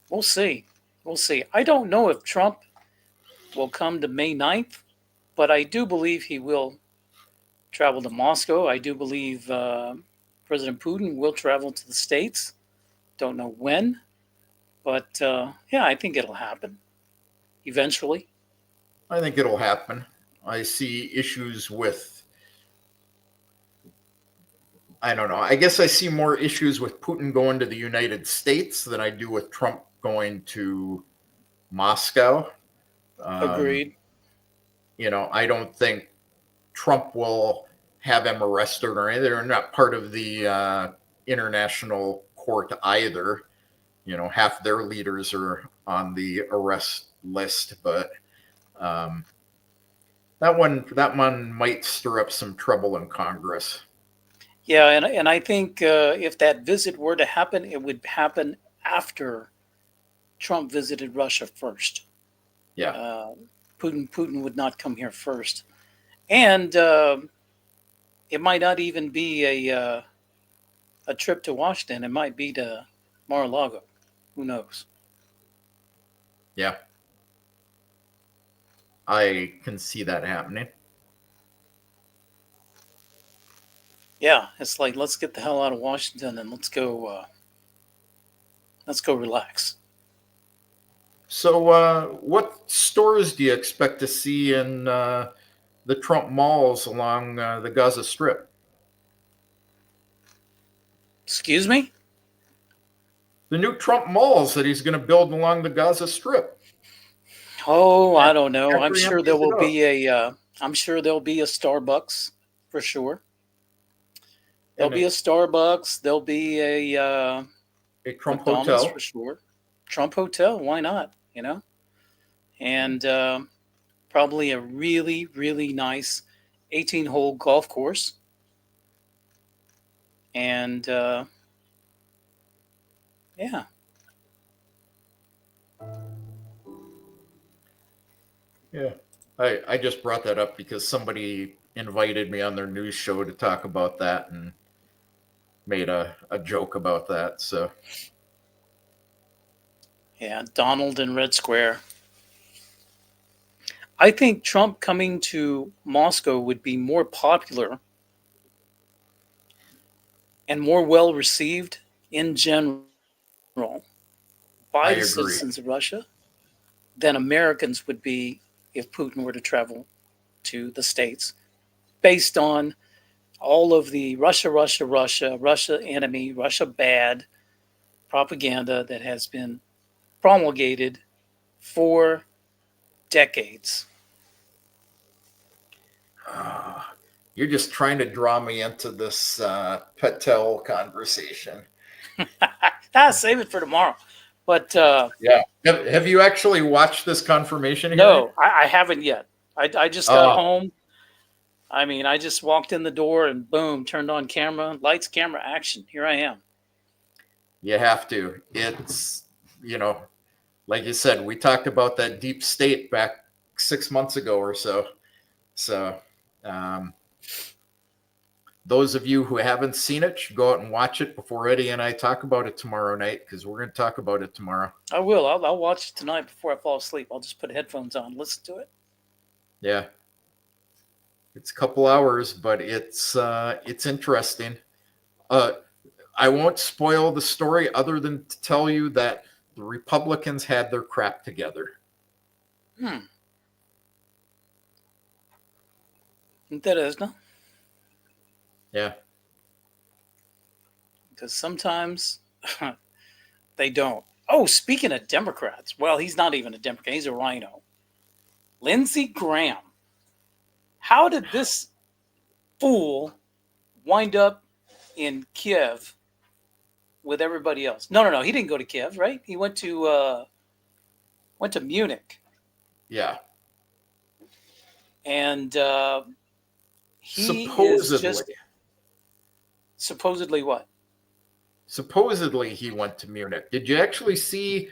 Speaker 2: we'll see. We'll see. I don't know if Trump will come to May 9th, but I do believe he will travel to Moscow. I do believe President Putin will travel to the States. Don't know when, but yeah, I think it'll happen eventually.
Speaker 1: I think it'll happen. I see issues with, I don't know. I guess I see more issues with Putin going to the United States than I do with Trump going to Moscow. Um,
Speaker 2: Agreed.
Speaker 1: I don't think Trump will have him arrested or anything. They're not part of the international court either. Half their leaders are on the arrest list, but um, that one might stir up some trouble in Congress.
Speaker 2: Yeah, and I think if that visit were to happen, it would happen after Trump visited Russia first.
Speaker 1: Yeah,
Speaker 2: Uh, Putin would not come here first, and it might not even be a trip to Washington. It might be to Mar-a-Lago. Who knows?
Speaker 1: yeah, I can see that happening.
Speaker 2: Yeah, it's like let's get the hell out of Washington and let's go relax.
Speaker 1: So, what stores do you expect to see in the Trump malls along the Gaza Strip?
Speaker 2: Excuse me?
Speaker 1: The new Trump malls that he's going to build along the Gaza Strip
Speaker 2: Oh, I don't know. I'm
Speaker 1: after he
Speaker 2: sure there
Speaker 1: empties it
Speaker 2: will
Speaker 1: out.
Speaker 2: be I'm sure there'll be a Starbucks for sure. There'll
Speaker 1: And
Speaker 2: be a Starbucks. There'll be a
Speaker 1: a Trump
Speaker 2: McDonald's
Speaker 1: hotel.
Speaker 2: for sure. Trump Hotel, why not? And probably a really, really nice 18-hole golf course. And yeah,
Speaker 1: Yeah. I just brought that up because somebody invited me on their news show to talk about that and made a joke about that. So,
Speaker 2: yeah, Donald in Red Square. I think Trump coming to Moscow would be more popular and more well received in general
Speaker 1: I
Speaker 2: by the
Speaker 1: agree.
Speaker 2: citizens of Russia than Americans would be if Putin were to travel to the States, based on all of the Russia enemy, Russia bad propaganda that has been promulgated for decades.
Speaker 1: Ah, you're just trying to draw me into this Patel conversation.
Speaker 2: Save it for tomorrow. But
Speaker 1: Yeah. Have you actually watched this confirmation hearing?
Speaker 2: no, I haven't yet. I just got
Speaker 1: Oh,
Speaker 2: home. I mean, I just walked in the door and boom, turned on camera, lights, camera, action. Here I am.
Speaker 1: you have to. It's, like you said, we talked about that deep state back 6 months ago or so. So, um, those of you who haven't seen it should go out and watch it before Eddie and I talk about it tomorrow night because we're going to talk about it tomorrow.
Speaker 2: I will. I'll watch it tonight before I fall asleep. I'll just put headphones on, listen to it.
Speaker 1: Yeah, it's a couple hours, but it's interesting. Uh, I won't spoil the story other than to tell you that the Republicans had their crap together.
Speaker 2: Hmm. Interesting.
Speaker 1: Yeah.
Speaker 2: because sometimes they don't. Oh, speaking of Democrats, well, he's not even a Democrat. He's a rhino. Lindsey Graham. How did this fool wind up in Kiev with everybody else? No. He didn't go to Kiev, right? He went to Munich,
Speaker 1: Yeah.
Speaker 2: and he is
Speaker 1: Supposedly.
Speaker 2: just supposedly what?
Speaker 1: Supposedly he went to Munich. Did you actually see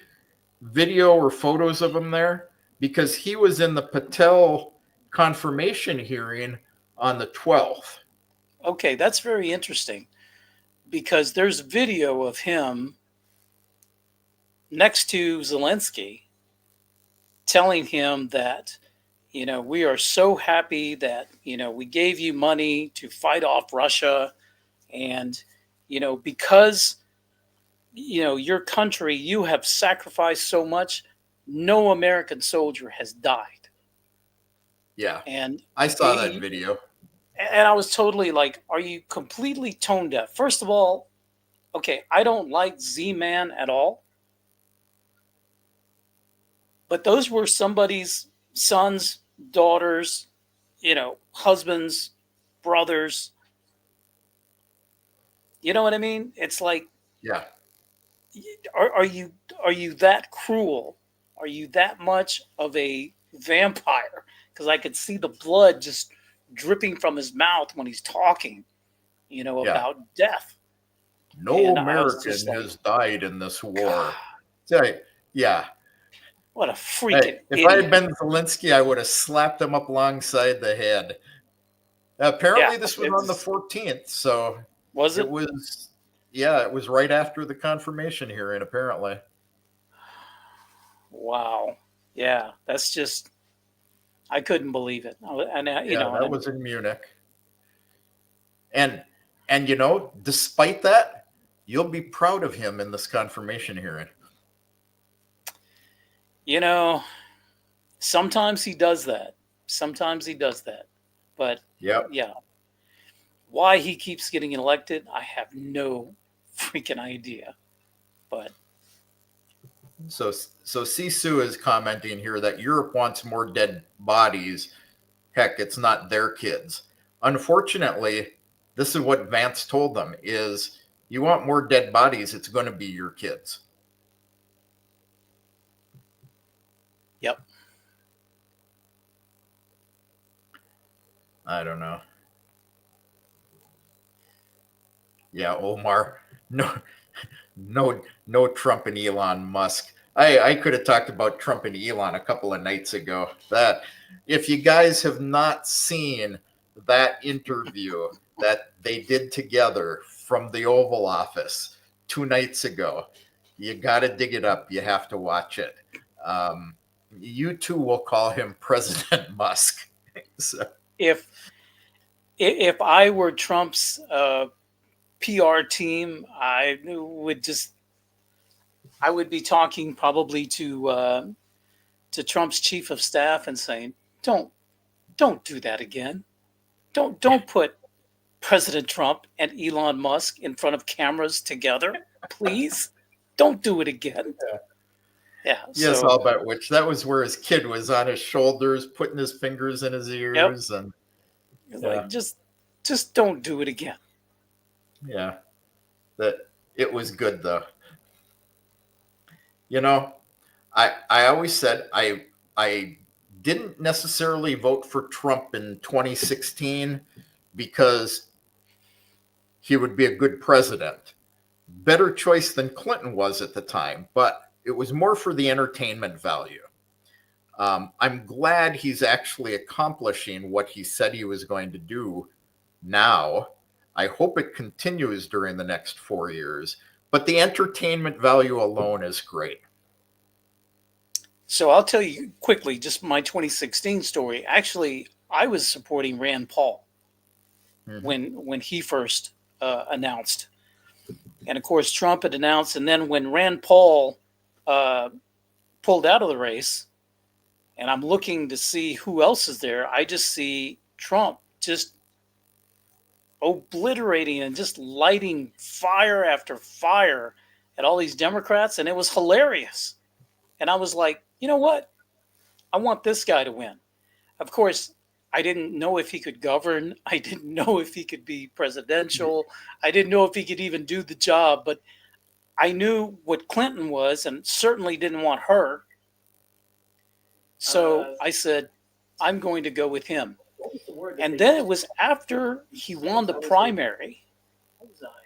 Speaker 1: video or photos of him there? Because he was in the Patel confirmation hearing on the 12th.
Speaker 2: Okay, that's very interesting because there's video of him next to Zelensky telling him that, we are so happy that, we gave you money to fight off Russia. And, because, your country, you have sacrificed so much, no American soldier has died.
Speaker 1: Yeah.
Speaker 2: And
Speaker 1: I saw that video.
Speaker 2: And I was totally like, are you completely tone deaf? First of all, okay, I don't like Z-Man at all. But those were somebody's sons, daughters, husbands, brothers. You know what I mean? It's like,
Speaker 1: Yeah.
Speaker 2: are you that cruel? Are you that much of a vampire? Because I could see the blood just dripping from his mouth when he's talking,
Speaker 1: Yeah.
Speaker 2: about death.
Speaker 1: No
Speaker 2: And I was
Speaker 1: American
Speaker 2: just like,
Speaker 1: has died in this war.
Speaker 2: God,
Speaker 1: Yeah.
Speaker 2: what a freaking
Speaker 1: If I had
Speaker 2: idiot.
Speaker 1: been Zelensky, I would have slapped him up alongside the head. Apparently,
Speaker 2: Yeah,
Speaker 1: this was on the 14th, so
Speaker 2: was
Speaker 1: it
Speaker 2: it?
Speaker 1: was, yeah, it was right after the confirmation hearing, apparently.
Speaker 2: Wow. Yeah, that's just, I couldn't believe it.
Speaker 1: That was in Munich. And despite that, you'll be proud of him in this confirmation hearing.
Speaker 2: Sometimes he does that. But
Speaker 1: Yep.
Speaker 2: yeah, why he keeps getting elected, I have no freaking idea. But
Speaker 1: So Sisu is commenting here that Europe wants more dead bodies. Heck, it's not their kids. Unfortunately, this is what Vance told them is you want more dead bodies, it's going to be your kids.
Speaker 2: yep.
Speaker 1: I don't know. Yeah, Omar. No Trump and Elon Musk. I could have talked about Trump and Elon a couple of nights ago. That if you guys have not seen that interview that they did together from the Oval Office 2 nights ago, you got to dig it up. You have to watch it. You too will call him President Musk. So.
Speaker 2: If I were Trump's PR team, I would be talking probably to Trump's chief of staff and saying, don't do that again. Don't put President Trump and Elon Musk in front of cameras together, please. Don't do it again. Yeah.
Speaker 1: Yes, I'll bet which. That was where his kid was on his shoulders, putting his fingers in his ears, and
Speaker 2: like just don't do it again.
Speaker 1: Yeah, that it was good though. I always said I didn't necessarily vote for Trump in 2016 because he would be a good president. Better choice than Clinton was at the time, but it was more for the entertainment value. I'm glad he's actually accomplishing what he said he was going to do now. I hope it continues during the next 4 years, but the entertainment value alone is great.
Speaker 2: So I'll tell you quickly, just my 2016 story. Actually, I was supporting Rand Paul when he first announced. And of course, Trump had announced. And then when Rand Paul pulled out of the race, and I'm looking to see who else is there, I just see Trump just obliterating and just lighting fire after fire at all these Democrats, and it was hilarious. And I was like, you know what? I want this guy to win. Of course, I didn't know if he could govern. I didn't know if he could be presidential. I didn't know if he could even do the job, but I knew what Clinton was and certainly didn't want her. So I said, I'm going to go with him. And then it was after he won the primary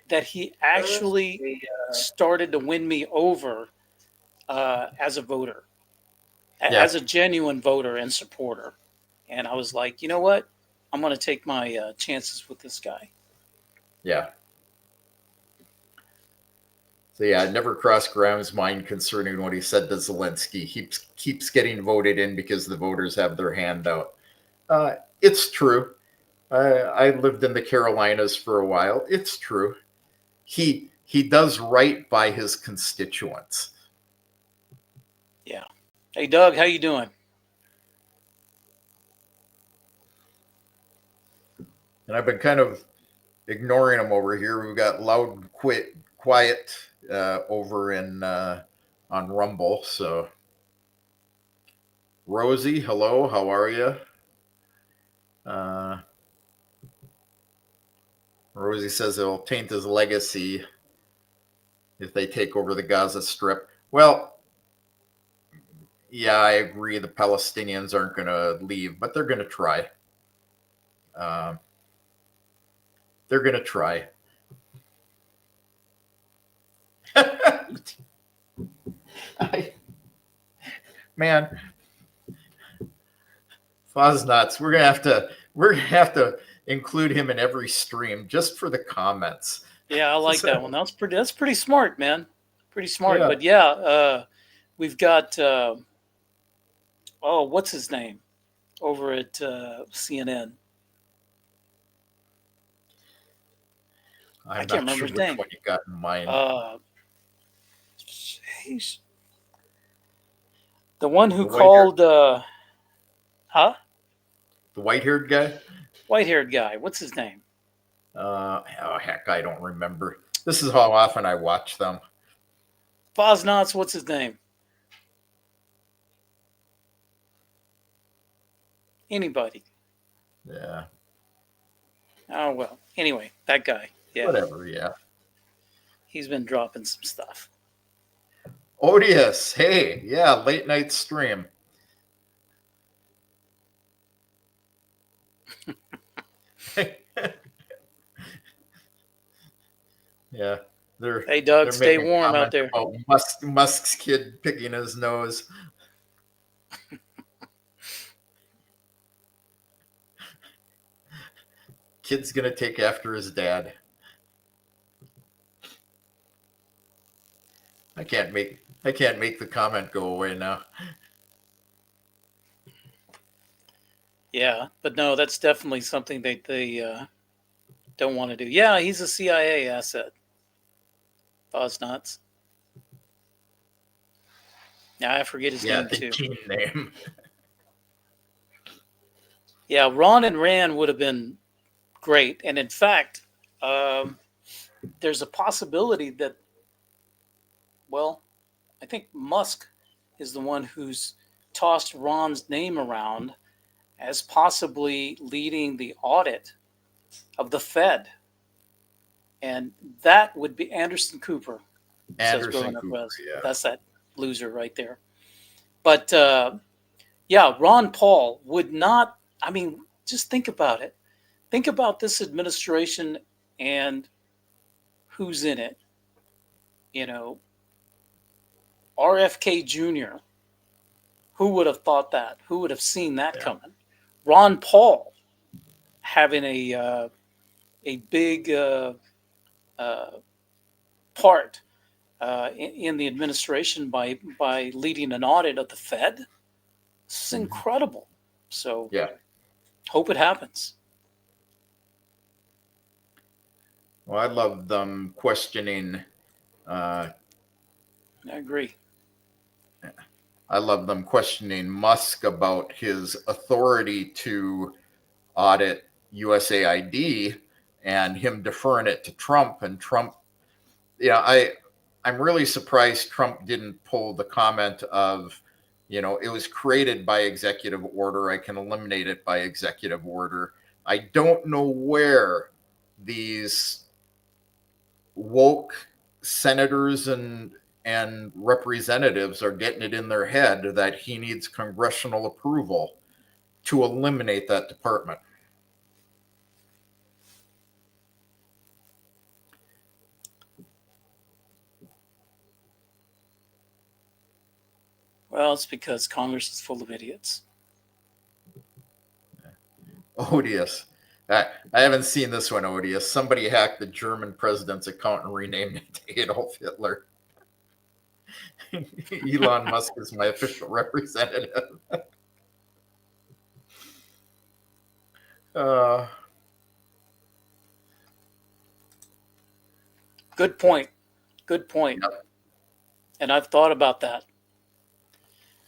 Speaker 2: that he actually started to win me over as a voter, as a genuine voter and supporter. And I was like, you know what? I'm going to take my chances with this guy.
Speaker 1: Yeah. So yeah, it never crossed Graham's mind concerning what he said to Zelensky. He keeps getting voted in because the voters have their hand out. It's true. I lived in the Carolinas for a while. It's true. He does right by his constituents.
Speaker 2: Yeah. Hey, Doug, how you doing?
Speaker 1: And I've been kind of ignoring him over here. We've got loud, quiet over in on Rumble. So, Rosie, hello, how are you? Rosie says it'll taint his legacy if they take over the Gaza Strip. Well, yeah, I agree. The Palestinians aren't going to leave, but they're going to try. They're going to try. Man, Fosnuts, we're gonna have to include him in every stream just for the comments.
Speaker 2: Yeah, I like that one. That's pretty smart, man. Pretty smart.
Speaker 1: Yeah.
Speaker 2: But yeah, we've got what's his name over at CNN? I can't remember his name.
Speaker 1: What you got in mind?
Speaker 2: Jeez. The one who called huh?
Speaker 1: The white-haired guy?
Speaker 2: White-haired guy. What's his name?
Speaker 1: Oh heck, I don't remember. This is how often I watch them.
Speaker 2: Fosnuts, what's his name? Anybody?
Speaker 1: Yeah.
Speaker 2: Oh well. Anyway, that guy. Yeah.
Speaker 1: Whatever, yeah.
Speaker 2: He's been dropping some stuff.
Speaker 1: Odious, hey, yeah, late night stream. Yeah,
Speaker 2: hey Doug, stay warm out there.
Speaker 1: Musk's kid picking his nose. Kid's gonna take after his dad. I can't make the comment go away now.
Speaker 2: Yeah, but no, that's definitely something they don't want to do. Yeah, he's a CIA asset. Fosnuts. Yeah, I forget his name too.
Speaker 1: Team name.
Speaker 2: Yeah, Ron and Rand would have been great, and in fact, there's a possibility that, well, I think Musk is the one who's tossed Ron's name around as possibly leading the audit of the Fed. And that would be Anderson Cooper.
Speaker 1: Anderson Cooper, yeah.
Speaker 2: That's that loser right there. But, yeah, Ron Paul would not, I mean, just think about it. Think about this administration and who's in it. You know, RFK Jr., who would have thought that? Who would have seen that coming? Ron Paul having a big part in the administration by leading an audit of the Fed. This is incredible. So
Speaker 1: yeah,
Speaker 2: hope it happens.
Speaker 1: Well, I love them questioning.
Speaker 2: I agree.
Speaker 1: I love them questioning Musk about his authority to audit USAID and him deferring it to Trump. And Trump, I'm really surprised Trump didn't pull the comment of, it was created by executive order. I can eliminate it by executive order. I don't know where these woke senators and representatives are getting it in their head that he needs congressional approval to eliminate that department.
Speaker 2: Well, it's because Congress is full of idiots.
Speaker 1: Odious. I haven't seen this one, Odious. Somebody hacked the German president's account and renamed it to Adolf Hitler. Elon Musk is my official representative.
Speaker 2: Good point. Good point.
Speaker 1: Yep.
Speaker 2: And I've thought about that.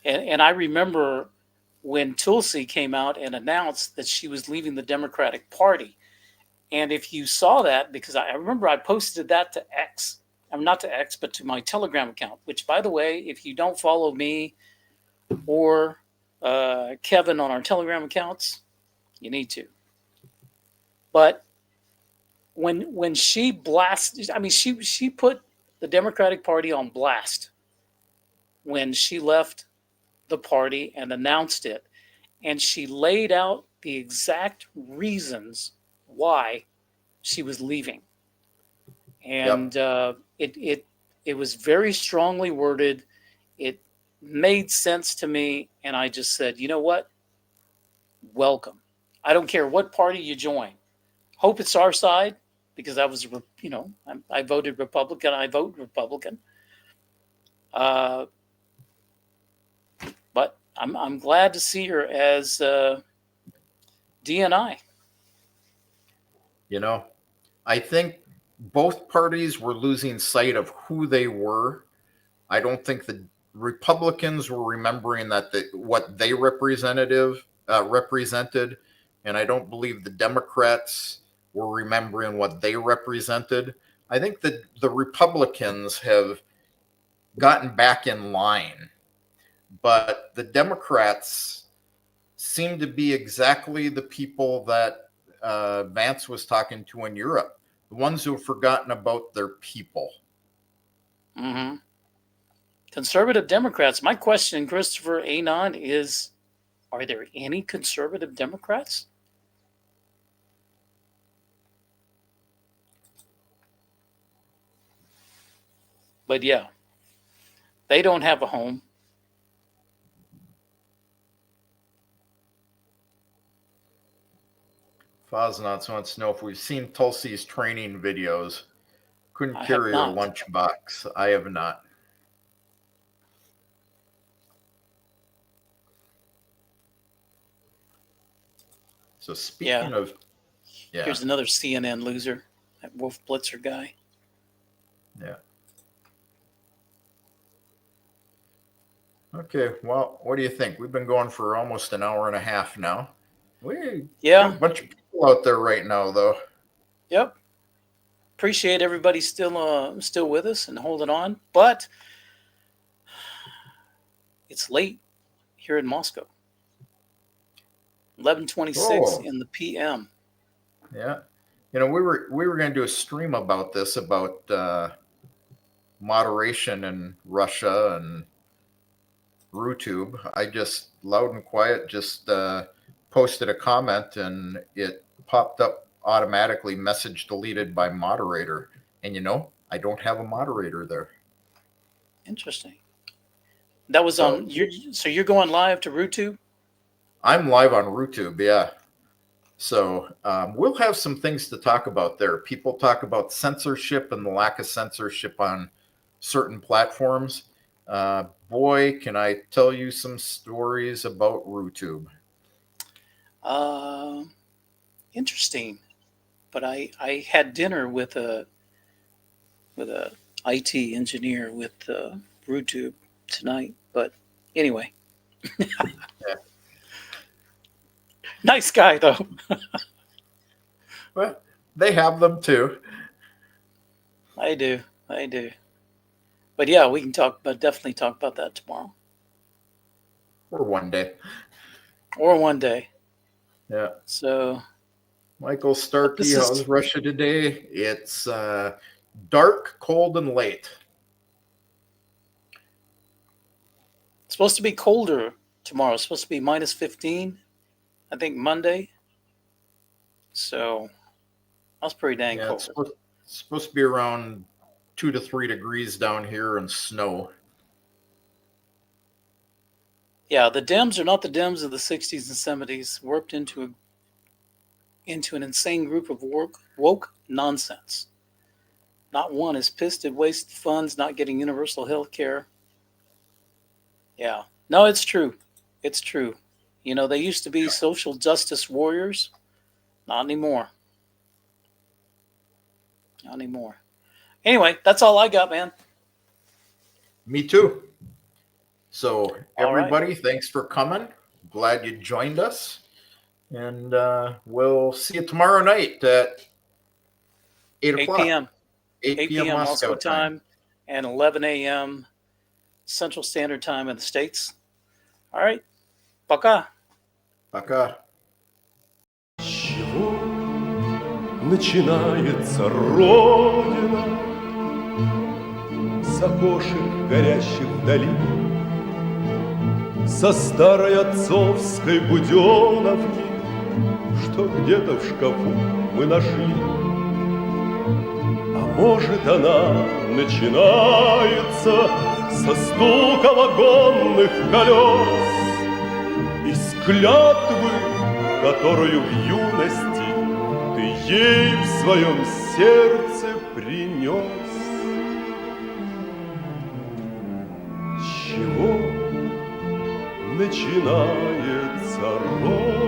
Speaker 2: And I remember when Tulsi came out and announced that she was leaving the Democratic Party. And if you saw that, because I remember I posted that to X. I'm not to X, but to my Telegram account, which, by the way, if you don't follow me or Kevin on our Telegram accounts, you need to. But when she blasted, she put the Democratic Party on blast when she left the party and announced it. And she laid out the exact reasons why she was leaving. And it was very strongly worded. It made sense to me. And I just said, you know what? Welcome. I don't care what party you join. Hope it's our side, because I was, I voted Republican. I vote Republican. But I'm glad to see her as DNI.
Speaker 1: I think both parties were losing sight of who they were. I don't think the Republicans were remembering that what they represented, and I don't believe the Democrats were remembering what they represented. I think that the Republicans have gotten back in line, but the Democrats seem to be exactly the people that Vance was talking to in Europe, the ones who have forgotten about their people.
Speaker 2: Mm-hmm. Conservative Democrats. My question, Christopher Anon, is, are there any conservative Democrats? But yeah, they don't have a home.
Speaker 1: Fosnauts wants to know if we've seen Tulsi's training videos. Couldn't carry her lunchbox. I have not. So speaking of,
Speaker 2: here's another CNN loser, that Wolf Blitzer guy.
Speaker 1: Yeah. Okay, well, what do you think? We've been going for almost an hour and a half now. We got a bunch of people out there right now, though.
Speaker 2: Yep. Appreciate everybody still with us and holding on, but it's late here in Moscow. 11:26 in the PM.
Speaker 1: Yeah, we were going to do a stream about this, about moderation in Russia and RooTube. I just loud and quiet just posted a comment and it popped up automatically, message deleted by moderator, and I don't have a moderator there.
Speaker 2: Interesting. That was on so you're going live to RooTube?
Speaker 1: I'm live on RooTube, yeah. So we'll have some things to talk about there. People talk about censorship and the lack of censorship on certain platforms. Boy, can I tell you some stories about RooTube.
Speaker 2: Interesting. But I had dinner with a IT engineer with RooTube tonight. But anyway. Nice guy, though.
Speaker 1: Well, They have them too.
Speaker 2: I do. I do. But yeah, we can definitely talk about that tomorrow
Speaker 1: Or one day.
Speaker 2: or one day.
Speaker 1: Yeah.
Speaker 2: So,
Speaker 1: Michael
Speaker 2: but
Speaker 1: Starkey,
Speaker 2: this is
Speaker 1: how's Russia today? It's dark, cold, and late.
Speaker 2: supposed to be colder tomorrow. It's supposed to be minus 15, I think Monday. So that's pretty dang
Speaker 1: Yeah,
Speaker 2: cold.
Speaker 1: it's supposed to be around 2 to 3 degrees down here and snow.
Speaker 2: Yeah, the Dems are not the Dems of the 60s and 70s, warped into an insane group of woke nonsense. Not one is pissed at wasted funds, not getting universal health care. Yeah. No, it's true. It's true. You know, they used to be social justice warriors. Not anymore. Not anymore. Anyway, that's all I got, man.
Speaker 1: Me too. So,
Speaker 2: All right.
Speaker 1: everybody, thanks for coming. Glad you joined us. And we'll see you tomorrow night at 8
Speaker 2: 8
Speaker 1: o'clock.
Speaker 2: p.m.
Speaker 1: 8 p.m. Moscow time.
Speaker 2: And 11 a.m. Central Standard Time in the States. All right. Пока.
Speaker 1: Пока.
Speaker 3: С чего начинается Родина? С окошек горящих вдали, со старой отцовской буденовки, что где-то в шкафу мы нашли. А может, она начинается со стука вагонных колес, из клятвы, которую в юности ты ей в своем сердце принес. С чего начинается Родина?